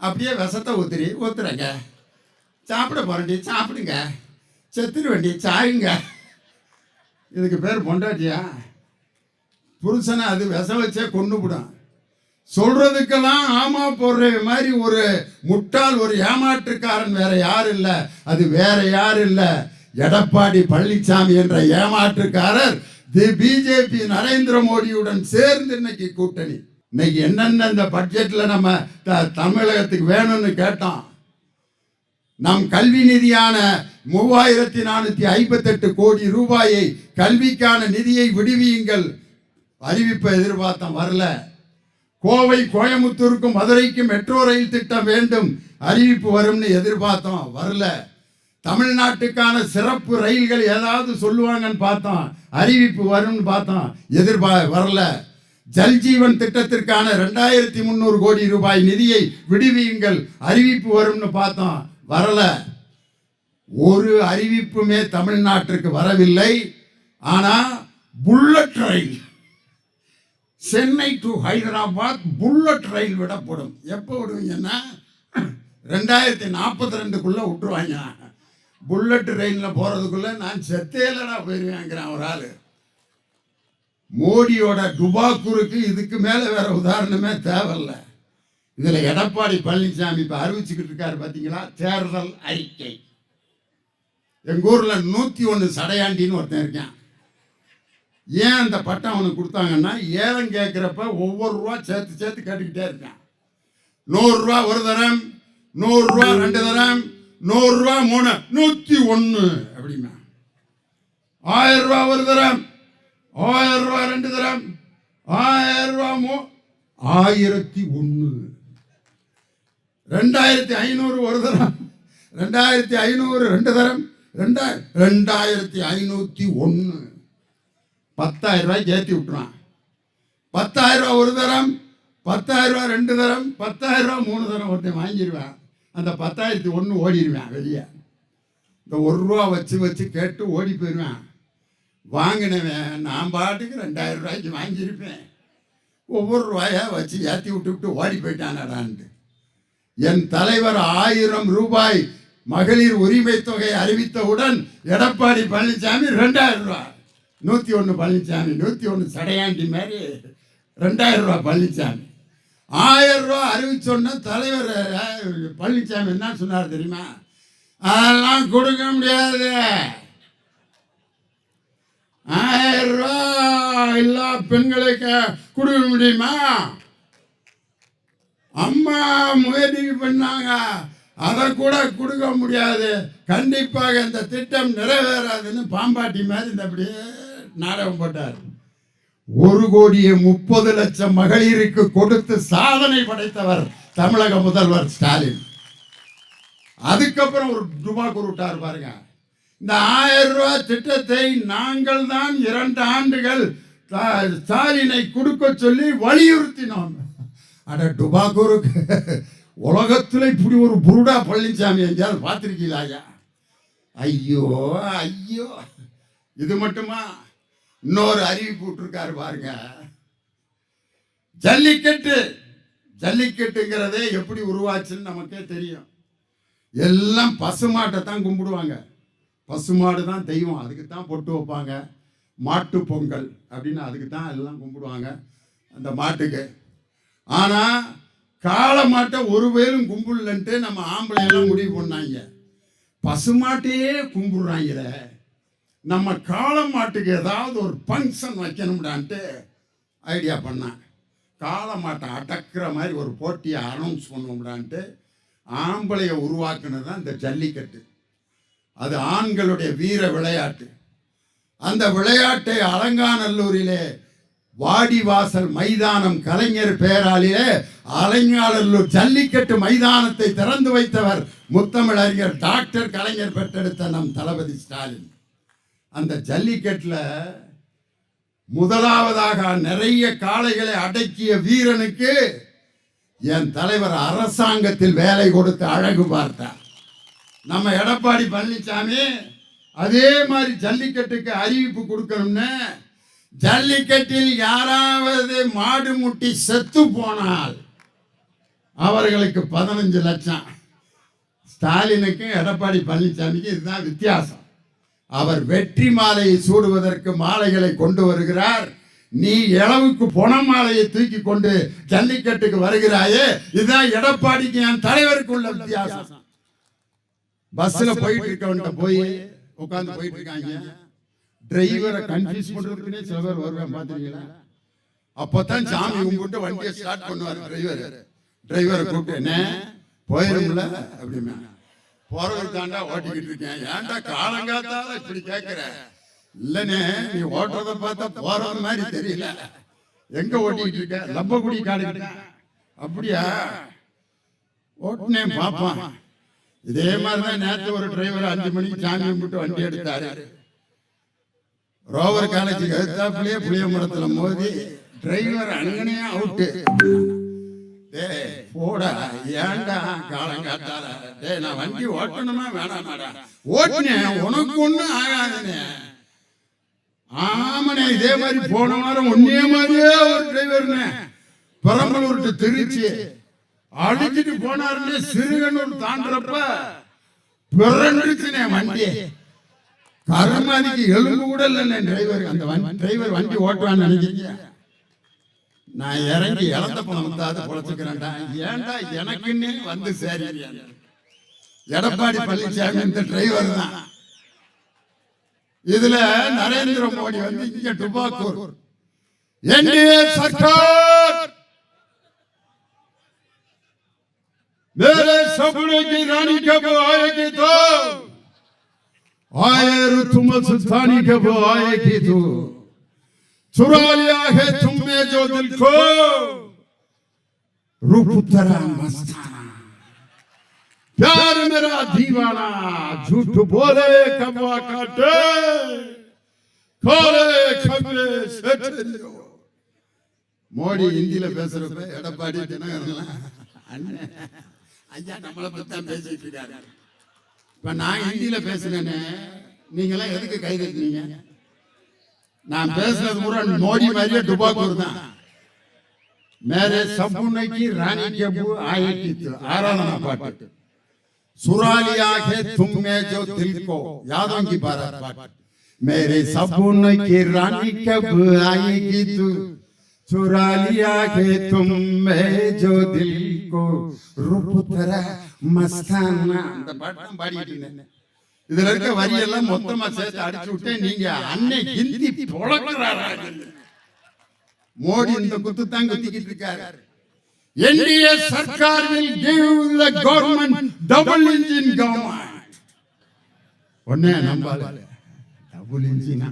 அப்படியே விஷத்தை ஊத்துறி ஊத்துறேங்க, சாப்பிட போறேன்டி சாப்பிடுங்க, செத்துரு வண்டி சாயுங்க. இதுக்கு பேர் பொண்டாட்டியா? புருஷனை அது விஷம் வச்சே கொண்டுவிடும். சொல்றதுக்கெல்லாம் ஆமா போடுற மாதிரி ஒரு முட்டாள், ஒரு ஏமாற்றுக்காரன் வேற யாரும் இல்லை. அது வேற யாரும் இல்லை, எடப்பாடி பழனிசாமி என்ற ஏமாற்றுக்காரர் பிஜேபி நரேந்திர மோடியுடன் சேர்ந்து இன்னைக்கு கூட்டணி. இன்னைக்கு என்னென்ன இந்த பட்ஜெட்ல நம்ம தமிழகத்துக்கு வேணும்னு கேட்டோம். நம் கல்வி நிதியான 3458 கோடி ரூபாயை கல்விக்கான நிதியை விடுவியுங்கள் அறிவிப்பை எதிர்பார்த்தோம், வரல. கோவை கோயமுத்தூருக்கும் மதுரைக்கும் மெட்ரோ ரயில் திட்டம் வேண்டும் அறிவிப்பு வரும்னு எதிர்பார்த்தோம், வரல. தமிழ்நாட்டுக்கான சிறப்பு ரயில்கள் ஏதாவது சொல்லுவாங்கன்னு பார்த்தோம், அறிவிப்பு வரும்னு பார்த்தோம், வரல. ஜல்ஜீவன் திட்டத்திற்கான 2300 கோடி ரூபாய் நிதியை விடுவியுங்கள் அறிவிப்பு வரும்னு பார்த்தோம், வரல. ஒரு அறிவிப்புமே தமிழ்நாட்டிற்கு வரவில்லை. ஆனா புல்லட் ரயில், சென்னை டு ஹைதராபாத் புல்லட் ரயில் விடப்படும். எப்போ விடுவீங்கன்னா 2042க்குள்ள விட்டுருவாங்க. புல்லட் ரயிலில் போறதுக்குள்ள நான் செத்தேலடா போயிருவேங்கிறான் ஒரு ஆளு. மோடியோட டுபாக்கூருக்கு இதுக்கு மேல வேற உதாரணமே தேவையில்லை. இதுல எடப்பாடி பழனிசாமி இப்ப அறிவிச்சுக்கிட்டு இருக்காரு பாத்தீங்களா, தேர்தல் அறிக்கை. எங்க ஊர்ல 101 சடையாண்டின்னு ஒருத்தன் இருக்கான். ஏன் அந்த பட்டம் அவனுக்கு கொடுத்தாங்கன்னா, ஏலம் கேட்கிறப்ப ஒவ்வொரு ரூபா சேர்த்து சேர்த்து கேட்டுக்கிட்டே இருக்கான். 100 ரூபா ஒரு தரம், 100 ரூபா 2 தரம், 100 ரூபா 3, 101 அப்படின்னா. 1000 ரூபா ஒரு தரம், 1000 ரூபா 2 தரம், 1000 ரூபா 1001, 2500 ஒரு தரம், 2500 2 தரம், 2501, 10,000 ரூபாய்க்கு ஏற்றி விட்டுருவான். 10,000 ரூபா ஒரு தரம், 10,000 ரூபா 2 தரம், 10,000 ரூபா 3 தரம் ஒருத்தன் வாங்கிடுவேன். அந்த 10,001 ஓடிடுவேன் வெளியே. இந்த 1 ரூபா வச்சு வச்சு கேட்டு ஓடி போயிடுவேன். வாங்கினவன் நான் பாட்டுக்கு 2000 ரூபாய்க்கு வாங்கியிருப்பேன். ஒவ்வொரு ரூபாயா வச்சு ஏற்றி விட்டு ஓடி போயிட்டானடான்ட்டு. என் தலைவர் 1000 ரூபாய் மகளிர் உரிமை தொகை அறிவித்தவுடன் எடப்பாடி பழனிசாமி 2000 ரூபாய், 101 பழனிசாமி, 101 சடையாண்டி மாதிரி 2000 ரூபாய் பழனிசாமி. 1000 ரூபாய் அறிவிச்சோன்னா தலைவர் பழனிசாமி என்ன சொன்னார் தெரியுமா? அதெல்லாம் கொடுக்க முடியாது, 1000 ரூபாய் எல்லா பெண்களுக்கு கொடுக்க முடியுமா? அம்மா முயற்சி பண்ணாங்க, அதை கூட கொடுக்க முடியாது, கண்டிப்பாக இந்த திட்டம் நிறைவேறாதுன்னு பாம்பாட்டி மாதிரி இந்த அப்படியே நாடகம் போட்டார். 1,30,00,000 மகளிருக்கு கொடுத்து சாதனை படைத்தவர் தமிழக முதல்வர் ஸ்டாலின். அதுக்கப்புறம் ஒரு டுபாக்கூர் விட்டார் பாருங்க. இந்த 1000 ரூபாய் திட்டத்தை நாங்கள் தான் 2 ஆண்டுகள் ஸ்டாலினை கொடுக்க சொல்லி வலியுறுத்தினோம். அட டுபாக்கூருக்கு உலகத்தில் இப்படி ஒரு புருடா பழனிசாமி எங்கேயாவது பார்த்துருக்கீங்களா? ஐயோ ஐயோ, இது மட்டுமா? இன்னொரு அறிவிப்பு விட்டுருக்காரு பாருங்க. ஜல்லிக்கட்டு, ஜல்லிக்கட்டுங்கிறதே எப்படி உருவாச்சுன்னு நமக்கே தெரியும். எல்லாம் பசுமாட்டை தான் கும்பிடுவாங்க. பசுமாடு தான் தெய்வம், அதுக்கு தான் பொட்டு வைப்பாங்க. மாட்டு பொங்கல் அப்படின்னு அதுக்கு தான் எல்லாம் கும்பிடுவாங்க அந்த மாட்டுக்கு. ஆனால் காளை மாட்டை ஒரு வேலும் கும்பிடலன்ட்டு நம்ம ஆம்பளையெல்லாம் முடிவு பண்ணாங்க. பசுமாட்டையே கும்பிடுறாங்க. நம்ம காளை மாட்டுக்கு ஏதாவது ஒரு ஃபங்க்ஷன் வைக்கணும்டான்ட்டு ஐடியா பண்ணான். காளை மாட்டை அடக்கிற மாதிரி ஒரு போட்டியை அனௌன்ஸ் பண்ணுவோம்டான்ட்டு ஆம்பளையை உருவாக்குனது தான் இந்த ஜல்லிக்கட்டு. அது ஆண்களுடைய வீர விளையாட்டு. அந்த விளையாட்டை அலங்காநல்லூரிலே வாடிவாசல் மைதானம் கலைஞர் பேராலிலே அலங்காநல்லூர் ஜல்லிக்கட்டு மைதானத்தை திறந்து வைத்தவர் முத்தமிழறிஞர் டாக்டர் கலைஞர் பெற்றெடுத்த நம் தளபதி ஸ்டாலின். அந்த ஜல்லிக்கட்டுல முதலாவதாக நிறைய காளைகளை அடக்கிய வீரனுக்கு என் தலைவர் அரசாங்கத்தில் வேலை கொடுத்து அழகு பார்த்தார். நம்ம எடப்பாடி பழனிசாமி அதே மாதிரி ஜல்லிக்கட்டுக்கு அறிவிப்பு கொடுக்கணும்னு, ஜல்லிக்கட்டில் யாராவது மாடு முட்டி செத்து போனால் அவர்களுக்கு 15 லட்சம். ஸ்டாலினுக்கும் எடப்பாடி பழனிசாமிக்கு இதுதான் வித்தியாசம். அவர் வெற்றி மாலையை சூடுவதற்கு மாலைகளை கொண்டு வருகிறார். நீ இளவுக்கு பொண மாலையை தூக்கி கொண்டு ஜல்லிக்கட்டுக்கு வருகிறாயே, இதுதான் எடப்பாடிக்கு என் தலைவருக்கு உள்ள வித்தியாசம். பஸ்ல போயிட்டு இருக்கவன்ட்ட போய் உட்காந்து போயிட்டு இருக்காங்க. டிரைவரை கன்ஃபியூஸ் பண்றதுக்குன்னே சில பேர் வருவாங்க, பாத்துருக்கீங்களா? அப்பதான் சாமி கும்பிட்டு வண்டியை ஸ்டார்ட் பண்ணுவார் டிரைவரை கூப்பிட்டு, என்ன போயிரும்ல அப்படின்னா, போறவருக்கு தாண்டா ஓட்டிக்கிட்டு இருக்கேன், ஏன்டா காலங்காத்தால இப்படி கேட்கிற? இல்லனே, நீ ஓட்டுறத பார்த்தா போறது மாதிரி தெரியல, எங்க ஓட்டிக்கிட்டு இருக்க? லம்பக்குடி காடுகிட்ட. அப்படியா? ஓட்டுனேன் பாப்பான். இதே மாதிரிதான் நேற்று ஒரு டிரைவர் 5 மணிக்கு சாமி கும்பிட்டு வண்டி எடுத்தாரு. ரோவர் காலேஜுக்கு எடுத்தாப்புலயே புளிய மரத்துல மோதி டிரைவர் அங்கனே அவுட்டு. போடா, ஏன்டா காலம் காட்டாத? நான் வண்டி ஓட்டணுமா வேணாமாடா? ஓட்டுனேன், உனக்கு ஒண்ணும் ஆகாதுனே. ஆமாண்ணே, இதே மாதிரி போன வாரம் ஒன்னே மாதிரியே ஒரு டிரைவர்னே பெரம்பலூர் டு திருச்சி அடிச்சுட்டு போனாருன்னு சிறுகனூர் தாண்டறப்ப பிறந்துச்சுனே வண்டி. கருமாதிக்கு எலும்பு கூட இல்லைண்ணே டிரைவர். அந்த டிரைவர் வண்டி ஓட்டுவான்னு நினைக்கிறீங்க? நான் இறங்கி இழந்த பணம் வந்தாது பொழைச்சுக்கிறேன்டா. ஏன்டா எனக்குன்னு வந்து சரி. எடப்பாடி பழனிசாமி இந்த டிரைவர் தான். இதுல நரேந்திர மோடி வந்து இங்க டுபாக்கூர் என்டிஏ सरकार मेरे सपने की रानी कब आएगी तो आए तुम सुल्तानी कब आएगी तो चुरा लिया है तुमने जो दिल को रूप तेरा मस्ताना प्यार मेरा दीवाना झूठ बोले कबवा काटे खोले खबरे सेठरियो. மோடி ஹிந்தியில பேசுறப்ப எடப்பாடி தினகரன் அண்ணன் ஐயா நம்மளை பத்தி தான் பேசிட்டு இருக்காரு. இப்ப நான் ஹிந்தியில பேசுனேன்னு நீங்க எல்லாம் எதுக்கு கை தட்டினீங்க? நான் பேசுறது பூரா மோடி மாதிரியே டுபாக்கூர் தான். மேரே சபுனை की रानी जब आएगी तो आराधना पाठ चुरा लिया है तुमने जो दिल को यादों की बारात पाठ मेरे सपने की रानी कब आएगी तू चुरा लिया है तुमने जो दिल को रूप तेरा मस्ताना. அந்த பாட்டு பாடிட்டு இருந்தேன். இதுல இருக்க வரி எல்லாம் மொத்தமா சேர்த்து அடிச்சு விட்டு நீங்க அன்னை ஹிந்தி பொளக்குறாரு. மோடி இந்த குத்து தான் குத்திக்கிட்டு இருக்காரு. என்டிஏ सरकार will give the government double engine government. ஒண்ணே நம்பால டபுள் இன்ஜினா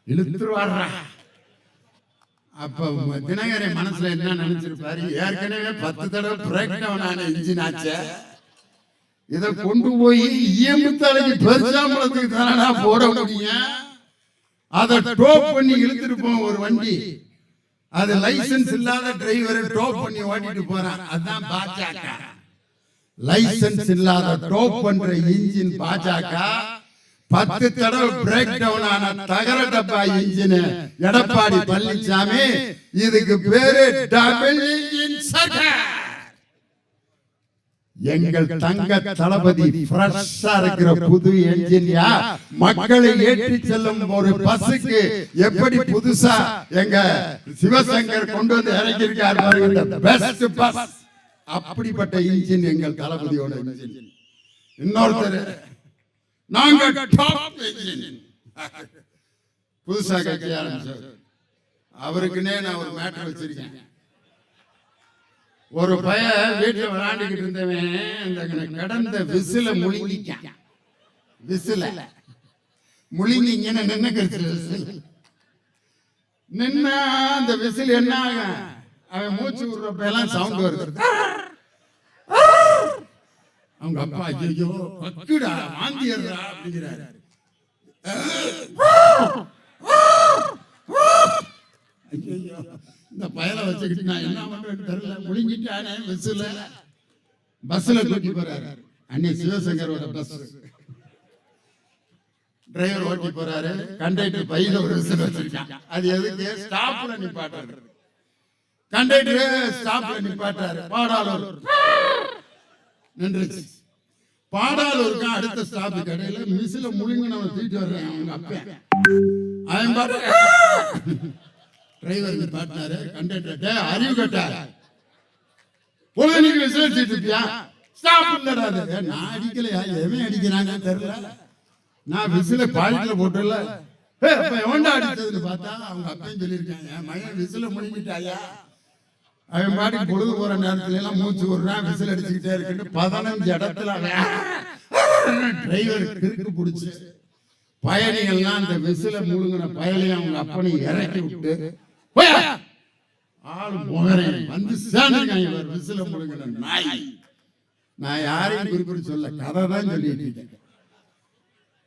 இழுத்துருவாரா. அப்ப தினகரன் மனசுல என்ன நினைச்சிருப்பாரு? ஏற்கனவே 10 தடவை பிரேக் டவுன் ஆன இன்ஜின் ஆச்சே, இதை கொண்டு போய் இஎம்தலைக்கு பெருசாம்பளத்துக்கு தானடா போட முடியும். அதை டோப் பண்ணி இழுத்துட்டு போவோம் ஒரு வண்டி. அது லைசன்ஸ் இல்லாத டிரைவரை டோப் பண்ணி ஓட்டிட்டு போறான். அதுதான் பாஜக. லைசன்ஸ் இல்லாத டோப் பண்ற இன்ஜின் பாஜக, 10 தடவை பிரேக் டவுன் ஆன தகர டப்பா இன்ஜின் எடப்பாடி பழனிசாமி. இதுக்கு பேரு டபுள் இன்ஜின் சர்க்கார். எங்கள் தங்க தளபதி ஃப்ரெஷ்ஷா இருக்கிற புது என்ஜினியா மக்களை ஏற்றி செல்லும் ஒரு பஸ்ஸுக்கு எப்படி புதுசா எங்க சிவசங்கர் கொண்டு வந்து இறக்கியிருக்கார் பாருங்க, பெஸ்ட் பஸ். அப்படிப்பட்ட இன்ஜின் எங்கள் தளபதியோட இன்ஜின். இன்னொருத்தர் நாங்க டாப் இன்ஜின் புதுசா கட்சி ஆரம்பிச்சார். அவருக்குன்னே நான் ஒரு மேட்டர் வச்சிருக்கேன். ஒரு பையன் வீட்டுல விளையாண்டுக்கிட்டு இருந்தவன் இந்த கடந்த விசில முழுங்கிக்கான். விசில முழுங்கிங்கன்னு நின்ன அந்த விசில் என்ன ஆகும், அவன் மூச்சு விடுறப்ப எல்லாம் சவுண்ட் வருது. அவங்க அப்பா ஐயோ பக்குடா வாந்தியறா அப்படிங்கிறாரு. ஐயோ இந்த பயலை வச்சுக்கிட்டு நான் என்ன பண்றேன்னு தெரியல, முழுங்கிட்டானே விசில. பஸ்ல தூக்கி போறாரு. அன்னை சிவசங்கரோட பஸ் டிரைவர் ஓட்டி போறாரு. கண்டக்டர் பையில ஒரு விசில் வச்சிருக்கான். அது எதுக்கு? ஸ்டாப்ல நிப்பாட்டாரு. கண்டக்டர் ஸ்டாப்ல நிப்பாட்டாரு. பாடாளூர் நின்றுச்சு. பாடாளூருக்கு அடுத்த ஸ்டாப் கடையில மிசில முழுங்கினவன் தூக்கிட்டு வர்றேன். அவங்க அப்பா அவன் பாட்டு டிரைவர் நிப்பாட்டினாரு. கண்டக்டர் அறிவு கட்டார், நீங்க விசில் அடிச்சிட்டு இருப்பியா? ஸ்டாப் இல்லடா. நான் அடிக்கலையா, எவன் அடிக்கிறாங்கன்னு தெரியல. நான் விசில பாலிட்டில போட்டுல எவன்டா அடிச்சதுன்னு பார்த்தா அவங்க அப்பையும் சொல்லியிருக்காங்க, மகன் விசில முழுங்கிட்டாயா. அவன் பாட்டுக்கு பொழுது போற நேரத்துல எல்லாம் மூச்சு விடுறான், விசில் அடிச்சுக்கிட்டே இருக்கு. 15 இடத்துல டிரைவர் கிறுக்கு பிடிச்சு பயணிகள்லாம் அந்த விசில முழுங்கின பயலையும் அவங்க அப்பனை இறக்கி விட்டு ஆளு முகரேன் வந்து சேர்ந்துருக்காங்க. விசில முழுங்கின நாய். நான் யாரையும் குறிப்பிட்டு சொல்ல, கதை தான் சொல்லிட்டு இருக்கேன்.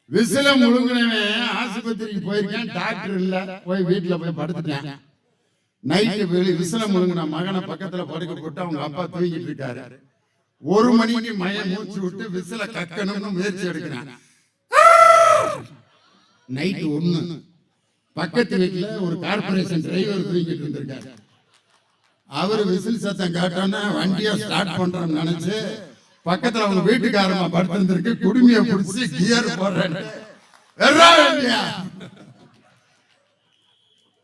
விசில முழுங்கினவன் ஆஸ்பத்திரிக்கு போயிருக்கேன், டாக்டர் இல்ல, போய் வீட்டுல போய் படுத்துட்டேன். நைட்டு விசில முழுங்கின மகனை பக்கத்துல படுக்க போட்டு அவங்க அப்பா தூங்கிட்டு இருக்காரு. 1 மணிக்கு மகன் மூச்சு விட்டு விசில கக்கணும்னு முயற்சி எடுக்கிறான். நைட்டு 1 பக்கத்து வீட்டுல ஒரு கார்பரேஷன் டிரைவர் தூங்கிட்டு இருந்திருக்காரு. அவரு விசில் சத்தம் கேட்டோன்னா வண்டியை ஸ்டார்ட் பண்றோம்னு நினைச்சு பக்கத்துல அவங்க வீட்டுக்காரமா படுத்திருக்கு. குடுமையை பிடிச்சி கியர் போடுறேன்.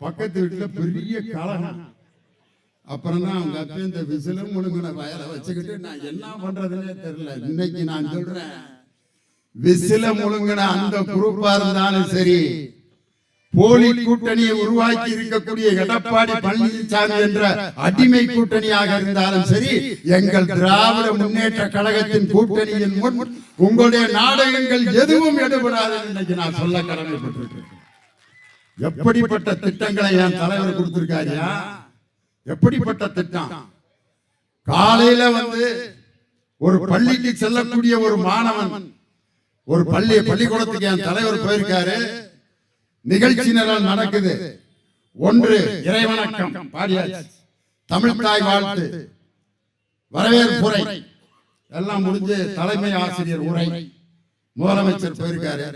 பக்கத்து வீட்டுல பெரிய கலகம். அப்புறம் தான் அவங்க அப்ப இந்த விசிலும் முழுங்கின வயலை வச்சுக்கிட்டு நான் என்ன பண்றதுன்னே தெரியல. இன்னைக்கு நான் சொல்றேன், விசில முழுங்கின அந்த குரூப்பா இருந்தாலும் சரி, போலி கூட்டணியை உருவாக்கி இருக்கக்கூடிய எடப்பாடி பழனிசாமி என்ற அடிமை கூட்டணியாக இருந்தாலும் சரி, எங்கள் திராவிட முன்னேற்ற கழகத்தின் கூட்டணியின் முன் உங்களுடைய நாடகங்கள் எதுவும் எடுபடாது இன்னைக்கு நான் சொல்ல கடமைப்பட்டிருக்கிறேன். எப்படிப்பட்ட திட்டங்களை என் தலைவர் கொடுத்திருக்காரியா, எப்படிப்பட்ட திட்டம். காலையில வந்து ஒரு பள்ளிக்கு செல்லக்கூடிய ஒரு மாணவன் ஒரு பள்ளிக்கூடத்துக்கு என் தலைவர் போயிருக்காரு. நிகழ்ச்சி நிரல் நடக்குது. 1 இறைவணக்கம் பாடியாச்சு, தமிழ் தாய் வாழ்த்து, வரவேற்புரை எல்லாம் முடிஞ்சு தலைமை ஆசிரியர் உரை, முதலமைச்சர் போயிருக்காரு.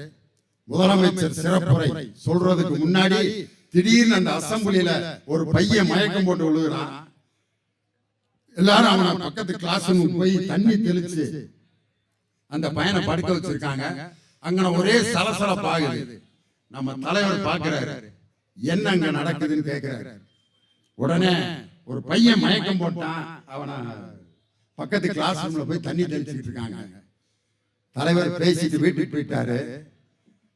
முதலமைச்சர் சிறப்புரை சொல்றதுக்கு முன்னாடி திடீர்னு அந்த அசம்பிளியில ஒரு பையன் மயக்கம் போட்டு விழுகிறான். எல்லாரும் அவன பக்கத்து கிளாஸ் ரூமுக்கு போய் தண்ணி தெளிச்சு அந்த பையனை படுக்க வச்சிருக்காங்க. அங்க ஒரே சலசலப்பாகுது. நம்ம தலைவர் பாக்குறாரு, என்ன அங்க நடக்குதுன்னு கேட்கிறாரு. உடனே ஒரு பையன் மயக்கம் போட்டான், அவனை பக்கத்து கிளாஸ் ரூம்ல போய் தண்ணி தெளிச்சுட்டு இருக்காங்க. தலைவர் பேசிட்டு வீட்டுக்கு போயிட்டாரு.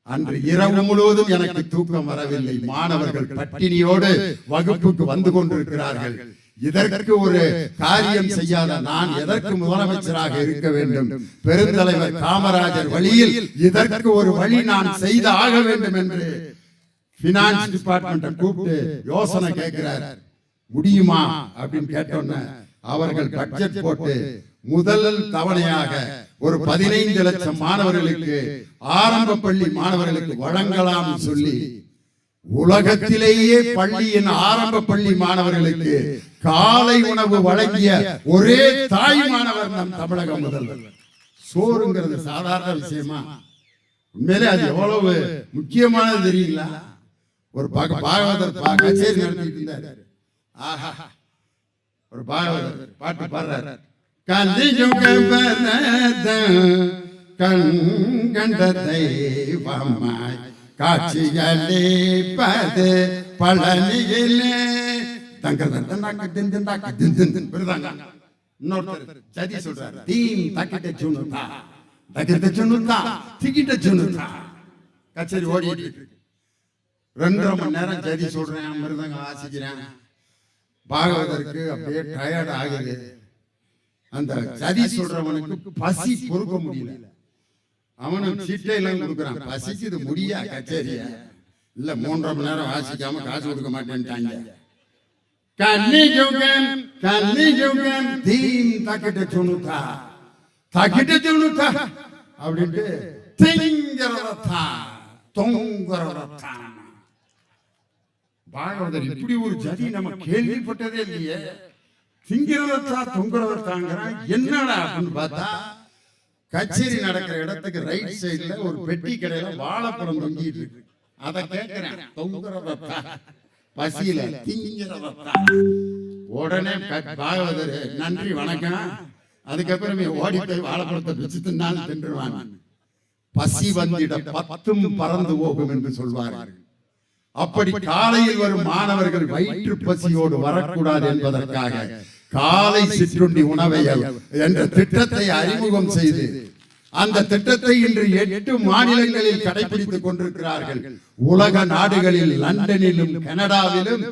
அன்று இரவு முழுவதும் எனக்கு தூக்கம் வரவில்லை. மாணவர்கள் பட்டினியோடு வகுப்புக்கு வந்து கொண்டிருக்கிறார்கள். இதற்கு ஒரு காரியம் செய்யாத நான் எதற்கு முதலமைச்சராக இருக்க வேண்டும்? பெருந்தலைவர் காமராஜர் வழியில் இதற்கு ஒரு வழி நான் செய்து ஆக வேண்டும் என்று பினான்ஸ் டிபார்ட்மெண்ட்டை கூப்பிட்டு யோசனை கேட்கிறார். முடியுமா அப்படின்னு கேட்டோன்னு அவர்கள் பட்ஜெட் போட்டு முதல் தவணையாக ஒரு 15 லட்சம் மாணவர்களுக்கு, ஆரம்ப பள்ளி மாணவர்களுக்கு வழங்கலாம் சொல்லி உலகத்திலேயே பள்ளியின் ஆரம்ப பள்ளி மாணவர்களுக்கு காலை உணவு வழங்கிய ஒரே தாய் மாணவர் நம் தமிழக முதல்வர். சோறுங்கிறது சாதாரண விஷயமா? உண்மையிலே அது எவ்வளவு முக்கியமானது தெரியுங்களா? ஒரு பாகவதர் கச்சேரி நடத்திட்டு இருந்தாரு. ஆஹா, ஒரு பாகவதர் பாட்டு பாடுறாரு. கண்கண்ட தெய்வமாய் காட்சியளிப்பது பழனியிலே இன்னொருத்தர் ஜதி சொல்றாரு. தீம் தக்கிட்ட சுனுதா தக்கிட்ட சுனுதா திக்கிட்ட சுனுதா. கச்சேரி ஓடிட்டு இருக்கு. 2.5 மணி நேரம் ஜதி சொல்றேன், மிருதங்க வாசிக்கிறேன். பாகவதற்கு அப்படியே டயர்ட் ஆகுது. அந்த ஜதி சொல்றவனுக்கு பசி பொறுக்க முடியல. அவனும் சீட்டையெல்லாம் கொடுக்குறான். பசிக்கு இது முடியா கச்சேரிய? இல்ல 3.5 மணி நேரம் வாசிக்காம காசு கொடுக்க மாட்டேன்ட்டாங்க. அப்படின்ட்டு பாகவதர் இப்படி ஒரு ஜதி நம்ம கேள்விப்பட்டதே இல்லையே. திங்கிறதா தொங்குறதாங்கிறான். என்னடா அப்படின்னு பார்த்தா, கச்சேரி நடக்கிற இடத்துக்கு ரைட் சைடுல ஒரு பெட்டி கடையில வாழைப்பழம் தொங்கிட்டு இருக்கு. அதை கேட்கிறேன், தொங்குறதா பசியில திங்கிறதா. உடனே பாகவதர் நன்றி வணக்கம், அதுக்கப்புறம் ஓடி போய் வாழைப்பழத்தை பிச்சு தின்னாலும் தின்றுவான். பசி வந்திட 10 பறந்து போகும் என்று சொல்வார்கள். அப்படி காலையில் வரும் மாணவர்கள் வயிற்று பசியோடு வரக்கூடாது என்பதற்காக காலை சிற்றுண்டி உணவை என்ற திட்டத்தை அறிமுகம் செய்து அந்த திட்டத்தை இன்று 8 மாநிலங்களில் கடைபிடித்துக் கொண்டிருக்கிறார்கள். உலக நாடுகளில் லண்டனிலும் கனடாவிலும்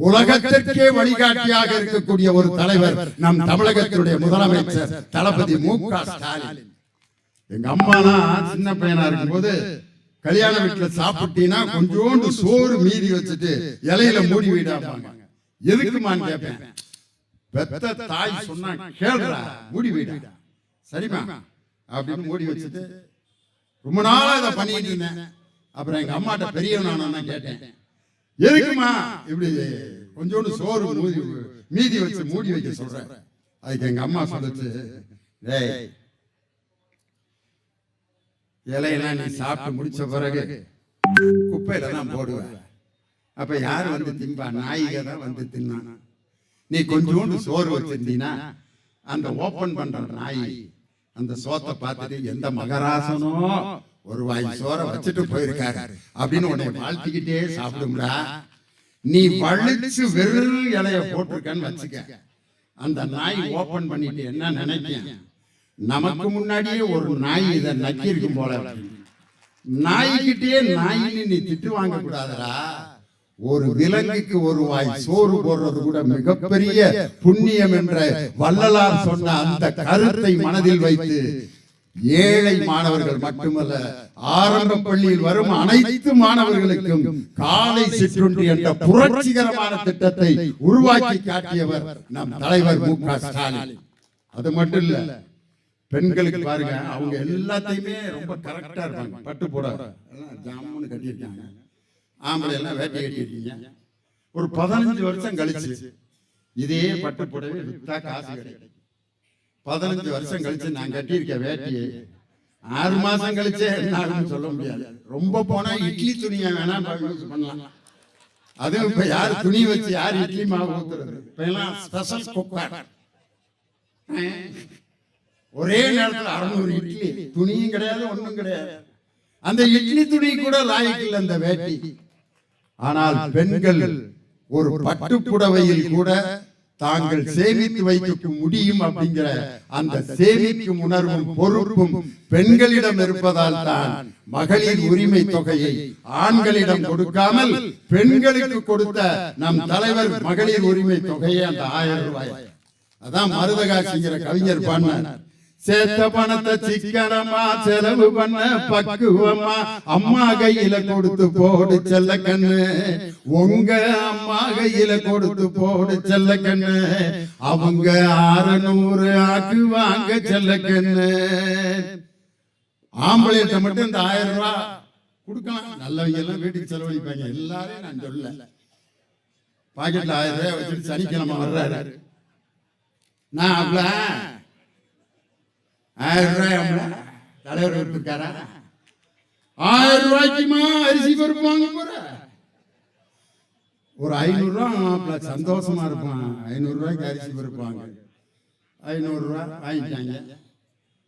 உலகத்திற்கே வழிகாட்டியாக இருக்கக்கூடிய ஒரு தலைவர் நம் தமிழகத்தினுடைய முதலமைச்சர் தளபதி மு.க. ஸ்டாலின். எங்க அம்மாலாம் சின்ன பையனா இருக்கும்போது கல்யாண வீட்டுல சாப்பிட்டீங்கன்னா கொஞ்சோண்டு சோறு மீதி வச்சுட்டு இலையில மூடி விடாப்பாங்க. எதுக்குமான்னு கேட்பேன். பெத்த தாய் சொன்னா கேளுடா, மூடி விடா. சரிமா அப்படின்னு மூடி வச்சுட்டு ரொம்ப நாளா இதை பண்ணிட்டு இருந்தேன். அப்புறம் எங்க அம்மாட்ட பெரியவனா கேட்டேன், எதுக்குமா இப்படி கொஞ்சோண்டு சோறு மீதி வச்சு மூடி வைக்க சொல்றேன்? அதுக்கு எங்க அம்மா சொல்லுச்சு, டேய் இலையெல்லாம் நீ சாப்பிட்டு முடிச்ச பிறகு குப்பையில தான் போடுவேன். அப்ப யாரு வந்து தின்பா? நாயிக தான் வந்து தின்னான். நீ கொஞ்சோண்டு சோறு வச்சிருந்தீங்கன்னா அந்த ஓபன் பண்ற நாய் அந்த சோத்தை பார்த்துட்டு எந்த மகராசனோ ஒரு வாய் சோற வச்சுட்டு போயிருக்காரு அப்படின்னு உன்னை வாழ்த்திக்கிட்டே சாப்பிடும்டா. நீ வலிச்சு வெறும் இலைய போட்டிருக்கன்னு வச்சுக்க, அந்த நாய் ஓபன் பண்ணிட்டு என்ன நினைக்க, நமக்கு முன்னாடியே ஒரு நாய் இதை நக்கி இருக்கும் போல. நாய்கிட்டே நாயின்னு நீ திட்டு வாங்க கூடாதரா. ஒரு விலங்குக்கு ஒரு வாய் சோறு போடுறது கூட மிகப்பெரிய புண்ணியம் என்ற வள்ளலார் சொன்ன அந்த கருத்தை மனதில் வைத்து ஏழை மாணவர்கள் மட்டுமல்ல, ஆரம்ப பள்ளியில் வரும் அனைத்து மாணவர்களுக்கும் காலை சிற்றுண்டி என்ற புரட்சிகரமான திட்டத்தை உருவாக்கி காட்டியவர் நம் தலைவர் மு.க. ஸ்டாலின். அது மட்டும் இல்ல, பெண்களுக்கு பாருங்க, அவங்க எல்லாத்தையுமே ரொம்ப கரெக்டா இருப்பாங்க. பட்டு போட ஜாமுன்னு கட்டியிருக்காங்க. ஆம்பளை எல்லாம் வேட்டி கட்டியிருக்கீங்க. ஒரு 15 வருஷம் கழிச்சு இதே பட்டு புடவை வித்தா காசு கிடைக்கும். 15 வருஷம் கழிச்சு நான் கட்டியிருக்க வேட்டியை 6 மாசம் கழிச்சே என்ன ஆகுன்னு சொல்ல முடியாது. ரொம்ப போனா இட்லி துணியை வேணா பண்ணலாம். அதுவும் இப்ப யாரு துணி வச்சு யாரு இட்லி மாவு ஊத்துறது? இப்ப எல்லாம் ஸ்பெஷல் குக்கர். ஒரே நேரத்தில் 600 இட்லி, துணியும் கிடையாது, ஒண்ணும் கிடையாது. அந்த இட்லி துணி கூட லாய்க்கு அந்த வேட்டி. ஆனால் பெண்கள் ஒரு பட்டு புடவையில் கூட தாங்கள் சேமித்து வைக்க முடியும் அப்படிங்கிற அந்த சேமிக்கும் உணர்வும் பொறுப்பும் பெண்களிடம் இருப்பதால் தான் மகளிர் உரிமை தொகையை ஆண்களிடம் கொடுக்காமல் பெண்களுக்கு கொடுத்த நம் தலைவர் மகளிர் உரிமை தொகையை அந்த 1000 ரூபாய். அதான் மருதகாசிங்கிற கவிஞர் பண்ணார். சேத்த பணத்தை சிக்கனமா செலவு பண்ண பக்குவமா அம்மா கையில கொடுத்து போடு செல்ல கண்ணு, உங்க அம்மா கையில கொடுத்து போடு செல்ல கண்ணு, அவங்க 600 ஆக்குவாங்க செல்ல கண்ணு. ஆம்பளையிட்ட மட்டும் இந்த 1000 ரூபாய் கொடுக்கலாம். நல்லவங்க எல்லாம் வீட்டுக்கு செலவழிப்பாங்க. எல்லாரையும் நான் சொல்லல. பாக்கெட்ல 1000 ரூபாய் வச்சுட்டு சனிக்கிழமை வர்றாரு. நான் அவள 1000 ரூபாய் தலைவர் கொடுத்துருக்காரா? 1000 ரூபாய்க்குமா அரிசி பருப்பு வாங்க போற? ஒரு 500 ரூபா சந்தோஷமா இருப்பான். 500 ரூபாய்க்கு அரிசி பருப்பு வாங்க. 500 ரூபா வாங்கிட்டாங்க.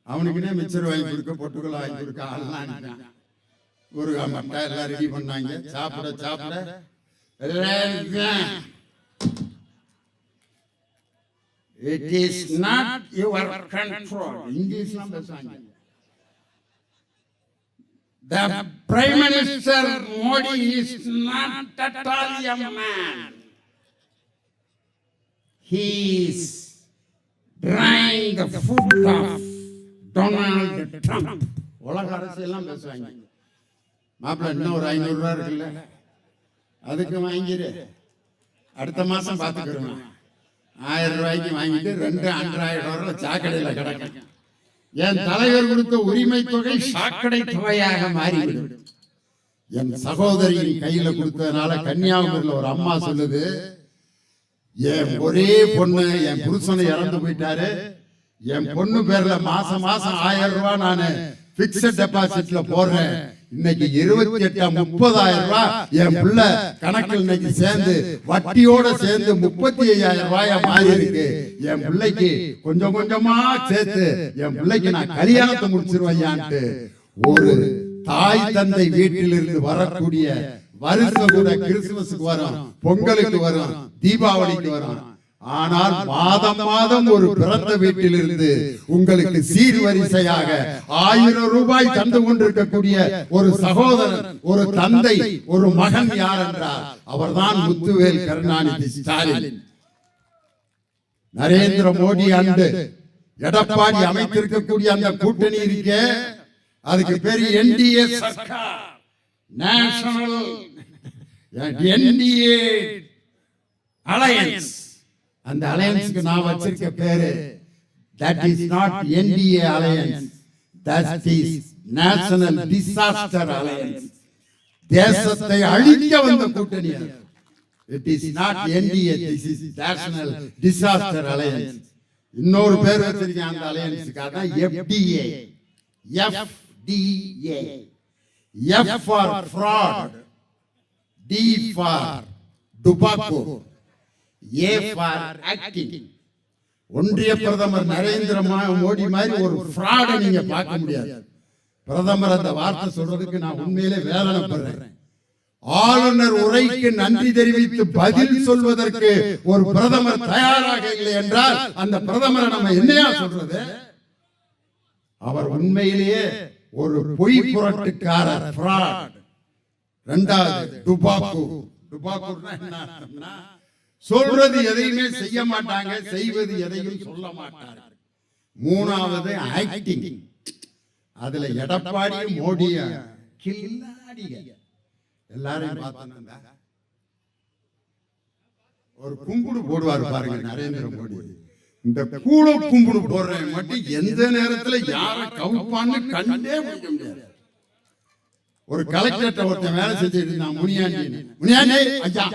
அவனுக்குன்னே மிச்சர் வாங்கி கொடுக்க, பொட்டுக்கள் வாங்கி கொடுக்க ஆள்லாம் அனுப்பிட்டான். ஒரு மட்டை எல்லாம் ரெடி பண்ணாங்க. சாப்பிட சாப்பிட it is not your control. இங்கிலீஷ்லாம் பேசுவாங்க. The Prime Minister Modi is not at all a man. He is drying the foot of Donald Trump. உலக அரசியல்லாம் பேசுவாங்க. மாப்பிள்ள இன்னும் ஒரு 500 ரூபா இருக்குல்ல, அதுக்கு வாங்கிடு, அடுத்த மாசம் பார்த்துக்கிறோம். 1000 ரூபாய்க்கு வாங்கிட்டு 2 ஆண்ட்ராய்டு சாக்கடையில் கிடக்கும். என் தலைவர் கொடுத்த உரிமை தொகை சாக்கடை தொகையாக மாறிவிடும். என் சகோதரியின் கையில கொடுத்ததுனால கன்னியாகுமரியில் ஒரு அம்மா சொல்லுது, என் ஒரே பொண்ணு என் புருஷனை இறந்து போயிட்டாரு, என் பொண்ணு பேர்ல மாசம் மாசம் 1000 ரூபாய் நானு பிக்ஸட் டெபாசிட்ல போடுறேன். இன்னைக்கு 28-30,000 ரூபாய் என் பிள்ளை கணக்கில் இன்னைக்கு சேர்ந்து வட்டியோட சேர்ந்து 35,000 ரூபாயா மாறி இருக்கு. என் பிள்ளைக்கு கொஞ்சம் கொஞ்சமா சேர்த்து என் பிள்ளைக்கு நான் கல்யாணத்தை முடிச்சிருவையான்ட்டு ஒரு தாய் தந்தை வீட்டிலிருந்து வரக்கூடிய வருஷம் கூட கிறிஸ்துமஸுக்கு வரும், பொங்கலுக்கு வரும், தீபாவளிக்கு வரும். ஆனால் மாதம் மாதம் ஒரு பிறந்த வீட்டிலிருந்து உங்களுக்கு சீர்வரிசையாக 1000 ரூபாய் தந்து கொண்டிருக்கக்கூடிய ஒரு சகோதரன், ஒரு தந்தை, ஒரு மகன் யார் என்றால் அவர்தான் முத்துவேல் கருணாநிதி ஸ்டாலின். நரேந்திர மோடி அண்டு எடப்பாடி அமைத்திருக்கக்கூடிய அந்த கூட்டணி இருக்கே, அதுக்கு பேரு NDA Sarkar, national NDA alliance. அந்த அலையன்ஸ்க்கு நான் வச்சிருக்க பேரு that is not NDA alliance, that is national disaster alliance. தேசத்தை அழிக்க வந்த கூட்டணி. it is not NDA, this is national disaster alliance. இன்னொரு பேர் வச்சிருக்கேன் அந்த அலையன்ஸ்க்கு, அதான் FDA. F for fraud, D for tobacco, A for acting. ஒன்றிய பிரதமர் நரேந்திர மோடி மாதிரி ஒரு ஃப்ராட நீங்க பார்க்க முடியாது. பிரதமர் அந்த வார்த்தை சொல்றதுக்கு நான் உண்மையிலே வேதனைப்படுறேன். ஆளுநர் உரைக்கு நன்றி தெரிவித்து பதில் சொல்வதற்கு ஒரு பிரதமர் தயாராக இல்லை என்றால் அந்த பிரதமரை நம்ம என்னையா சொல்றது? அவர் உண்மையிலேயே ஒரு பொய் புரட்டுக்காரர், ஃப்ராட். இரண்டாவது டுபாக்கூ. டுபாக்கூர்னா என்ன அர்த்தம்னா, சொல்றது எதையுமே செய்ய மாட்டாங்க, செய்வது எதையும் சொல்ல மாட்டாங்க. மூணாவது ஆக்டிங். அதுல எடப்பாடி மோடிய கில்லாடிங்க. எல்லாரையும் பார்த்தா ஒரு கும்பிடு போடுவார் பாருங்க நரேந்திர மோடி. இந்த கூட கும்பிடு போடுறேன் மட்டும் எந்த நேரத்துல யார கவுப்பான்னு கண்டே முடிக்க முடியாது. ஒரு கலெக்டர் ஒருத்தன் வேலை செஞ்சுட்டு இருந்தான், முனியாண்டி. முனியாண்டி ஐயா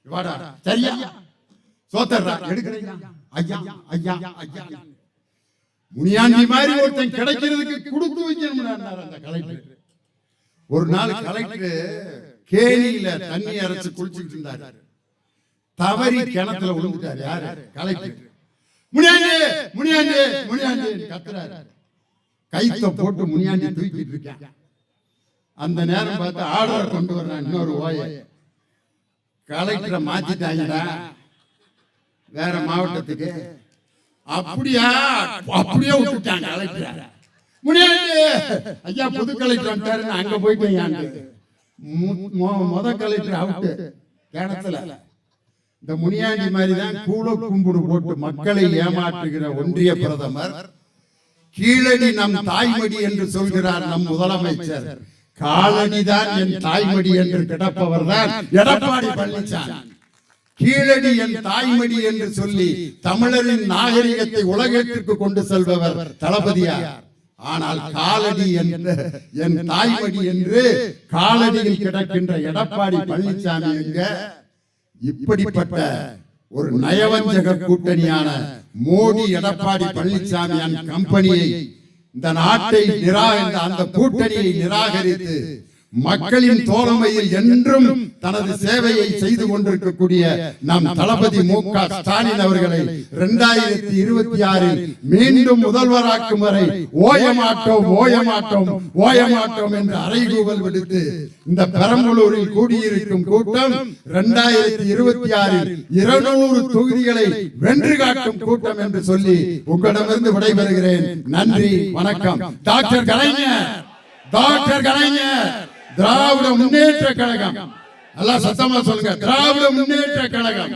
வாடா, சரியா சோத்தர்றா எடுக்கிறீங்க ஐயா ஐயா ஐயா. முனியாண்டி மாதிரி ஒருத்தன் கிடைக்கிறதுக்கு கொடுத்து வைக்கணும் அந்த கலெக்டர். ஒரு நாள் கலெக்டர் கேணியில தண்ணி அரைச்சு குளிச்சுட்டு இருந்தாரு. தவறி கிணத்துல விழுந்துட்டாரு. யாரு? கலெக்டர். முனியாண்டி முனியாண்டி முனியாண்டி கத்துறாரு. கைத்த போட்டு முனியாண்டி தூக்கிட்டு இருக்கான். அந்த நேரம் பார்த்து ஆர்டர் கொண்டு வர்றான் இன்னொரு ஓய. கலெக்டரை மாத்திட்டாங்கடா வேற மாவட்டத்துக்கு. அப்படியா? அப்படியே விட்டுட்டாங்க கலெக்டர். முனியாண்டி ஐயா புது கலெக்டர் வந்துட்டாரு. அங்க போயிட்டு முத கலெக்டர் அவுட்டு கிணத்துல. இந்த முனியாண்டி மாதிரிதான் கூழ கும்பிடு போட்டு மக்களை ஏமாற்றுகிற ஒன்றிய பிரதமர். கீழடி நம் தாய்மடி என்று சொல்கிறார் நம் முதலமைச்சர். காலடிதான் என் தாய்மடி என்று கிடப்பவர் தான் எடப்பாடி பழனிசாமி. கீழடி என் தாய்மடி என்று சொல்லி தமிழரின் நாகரிகத்தை உலகத்திற்கு கொண்டு செல்பவர் தளபதியார். ஆனால் காலடி என்ற என் தாய்மடி என்று காலடியில் கிடக்கின்ற எடப்பாடி பழனிசாமி எங்க இப்படிப்பட்ட ஒரு நயவஞ்சக கூட்டணியான மோடி எடப்பாடி பழனிசாமி கம்பெனியை இந்த நாட்டை அந்த கூட்டணியை நிராகரித்து மக்களின் தோழமையில் என்றும் தனது சேவையை செய்து கொண்டிருக்கக்கூடிய நம் தளபதி மு.க. ஸ்டாலின் அவர்களை 2026 மீண்டும் முதல்வராக்கும் வரை ஓயமாட்டோம் என்று அறைகூவல் விடுத்து இந்த பெரம்பலூரில் கூடியிருக்கும் கூட்டம் 2026 200 தொகுதிகளை வென்று காட்டும் கூட்டம் என்று சொல்லி உங்களிடமிருந்து விடைபெறுகிறேன். நன்றி, வணக்கம். டாக்டர் கலைஞர் திராவிட முன்னேற்ற கழகம், எல்லாம் சத்தமா சொல்லுங்க, திராவிட முன்னேற்ற கழகம்,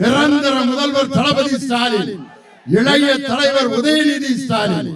நிரந்தர முதல்வர் தளபதி ஸ்டாலின், இளைய தலைவர் உதயநிதி ஸ்டாலின்.